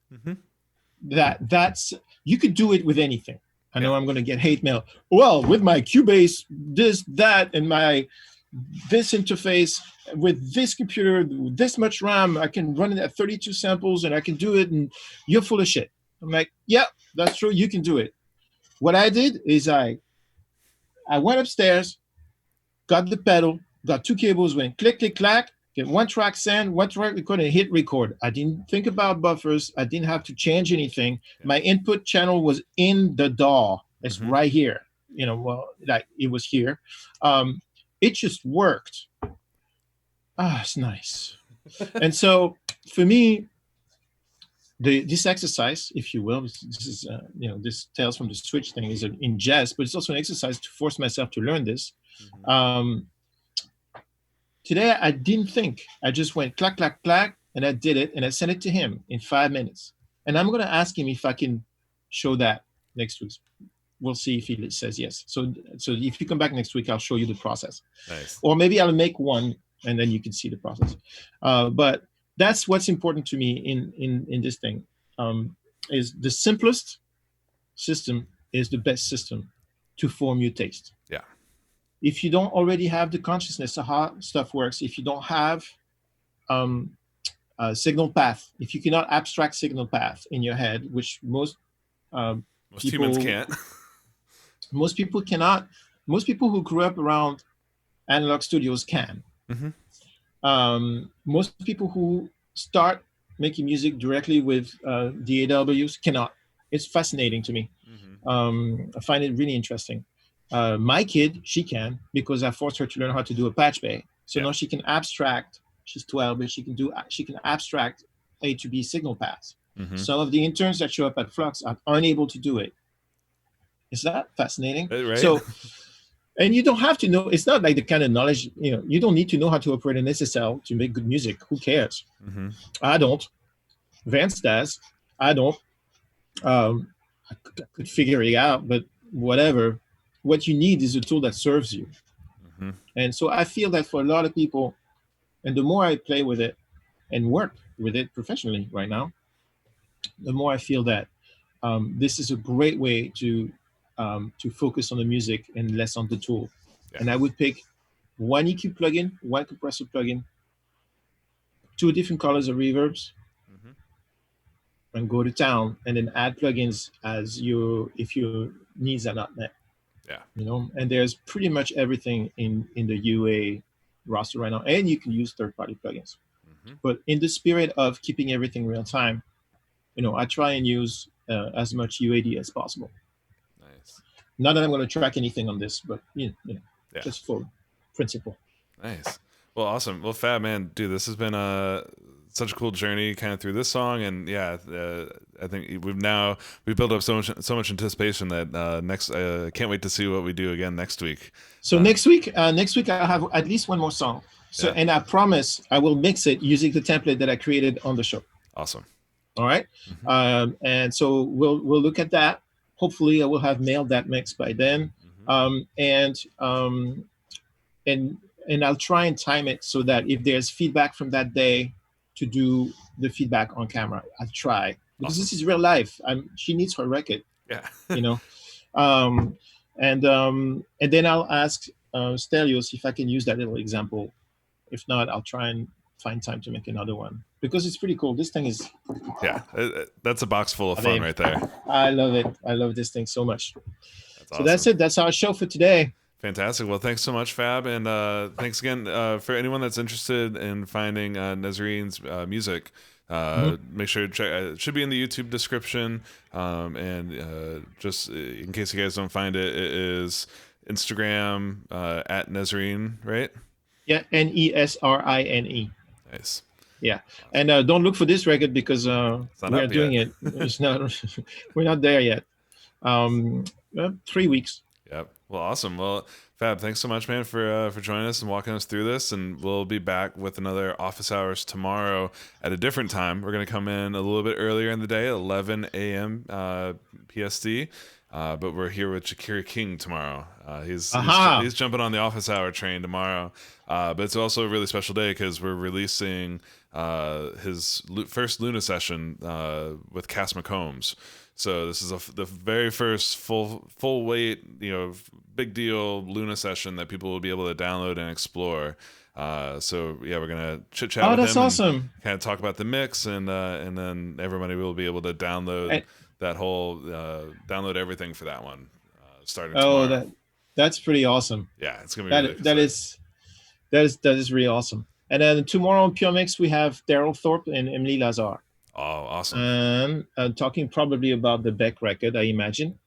That's you could do it with anything. I know I'm going to get hate mail. Well, with my Cubase, this, that, and this interface with this computer, with this much RAM, I can run it at 32 samples and I can do it, and you're full of shit. I'm like, yeah, that's true. You can do it. What I did is I went upstairs, got the pedal, got two cables, went click, click, clack, get one track send, one track record, and hit record. I didn't think about buffers. I didn't have to change anything. My input channel was in the DAW. It's right here. You know, well, like it was here. It just worked. It's nice. And so for me, this exercise, if you will, this is, this Tales from the Switch thing is an ingest, but it's also an exercise to force myself to learn this. Today, I didn't think. I just went clack, clack, clack, and I did it, and I sent it to him in 5 minutes. And I'm going to ask him if I can show that next week. We'll see if he says yes. So if you come back next week, I'll show you the process. Nice. Or maybe I'll make one, and then you can see the process. But that's what's important to me in this thing. Is the simplest system is the best system to form your taste. Yeah. If you don't already have the consciousness of how stuff works, if you don't have a signal path, if you cannot abstract signal path in your head, which most humans can't. Most people cannot. Most people who grew up around analog studios can. Most people who start making music directly with the AWs cannot. It's fascinating to me. I find it really interesting. My kid, she can, because I forced her to learn how to do a patch bay. So now she can abstract. She's 12, but she can abstract A to B signal paths. Some of the interns that show up at Flux are unable to do it. Is that fascinating? Right. So, and you don't have to know. It's not like the kind of knowledge, you don't need to know how to operate an SSL to make good music. Who cares? I don't. Vance does. I don't. I could figure it out, but whatever. What you need is a tool that serves you. And so I feel that for a lot of people, and the more I play with it and work with it professionally right now, the more I feel that this is a great way to focus on the music and less on the tool. Yeah. And I would pick one EQ plugin, one compressor plugin, two different colors of reverbs, and go to town, and then add plugins as if your needs are not met. Yeah. And there's pretty much everything in the UA roster right now, and you can use third-party plugins. But in the spirit of keeping everything real time, I try and use as much UAD as possible. Nice. Not that I'm going to track anything on this, but just for principle. Nice. Well, awesome. Well, Fab, man, dude, this has been such a cool journey kind of through this song, and I think we've built up so much anticipation that next can't wait to see what we do again next week. So next week I have at least one more song. So and I promise I will mix it using the template that I created on the show. Awesome. All right. And so we'll look at that. Hopefully I will have nailed that mix by then. And I'll try and time it so that if there's feedback from that day, to do the feedback on camera. I'll try, because This is real life. She needs her record. Yeah. And then I'll ask Stelios if I can use that little example. If not, I'll try and find time to make another one, because it's pretty cool. This thing is that's a box full of fun right there. I love it. I love this thing so much. That's it. That's our show for today. Fantastic. Well, thanks so much, Fab, and thanks again for anyone that's interested in finding Nazarine's music. Make sure to check. It should be in the YouTube description. And just in case you guys don't find it, it is Instagram at Nazarine, right? Yeah, Nesrine. Nice. Yeah, and don't look for this record because we're doing it. It's not. We're not there yet. 3 weeks. Yep. Well, awesome. Well, Fab, thanks so much, man, for joining us and walking us through this. And we'll be back with another Office Hours tomorrow at a different time. We're going to come in a little bit earlier in the day, 11 a.m. PST. But we're here with Shakira King tomorrow. He's jumping on the Office Hour train tomorrow. But it's also a really special day because we're releasing his first Luna session with Cass McCombs. So this is the very first full weight, big deal Luna session that people will be able to download and explore. So we're gonna chit chat with him. Oh, that's awesome! Kind of talk about the mix, and then everybody will be able to download that whole download everything for that one starting tomorrow. Oh, that's pretty awesome. Yeah, it's gonna be that is really awesome. And then tomorrow on Puremix we have Daryl Thorpe and Emily Lazar. Oh, awesome. And talking probably about the Beck record, I imagine.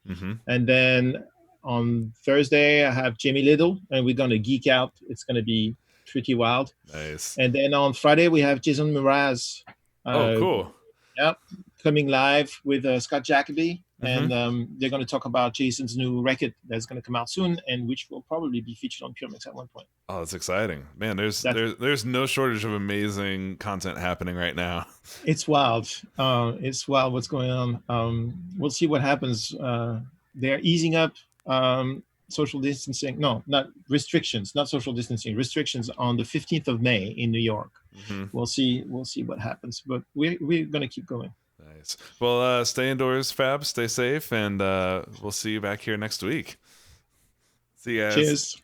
And then on Thursday, I have Jamie Little, and we're going to geek out. It's going to be pretty wild. Nice. And then on Friday, we have Jason Mraz. Cool. Yep. Coming live with Scott Jacoby. And they're going to talk about Jason's new record that's going to come out soon, and which will probably be featured on Puremix at one point. Oh, that's exciting, man! There's no shortage of amazing content happening right now. It's wild. It's wild what's going on. We'll see what happens. They're easing up social distancing. No, not restrictions. Not social distancing. Restrictions on the 15th of May in New York. We'll see what happens, but we're going to keep going. Nice. Well, stay indoors, Fab. Stay safe, and we'll see you back here next week. See you guys. Cheers.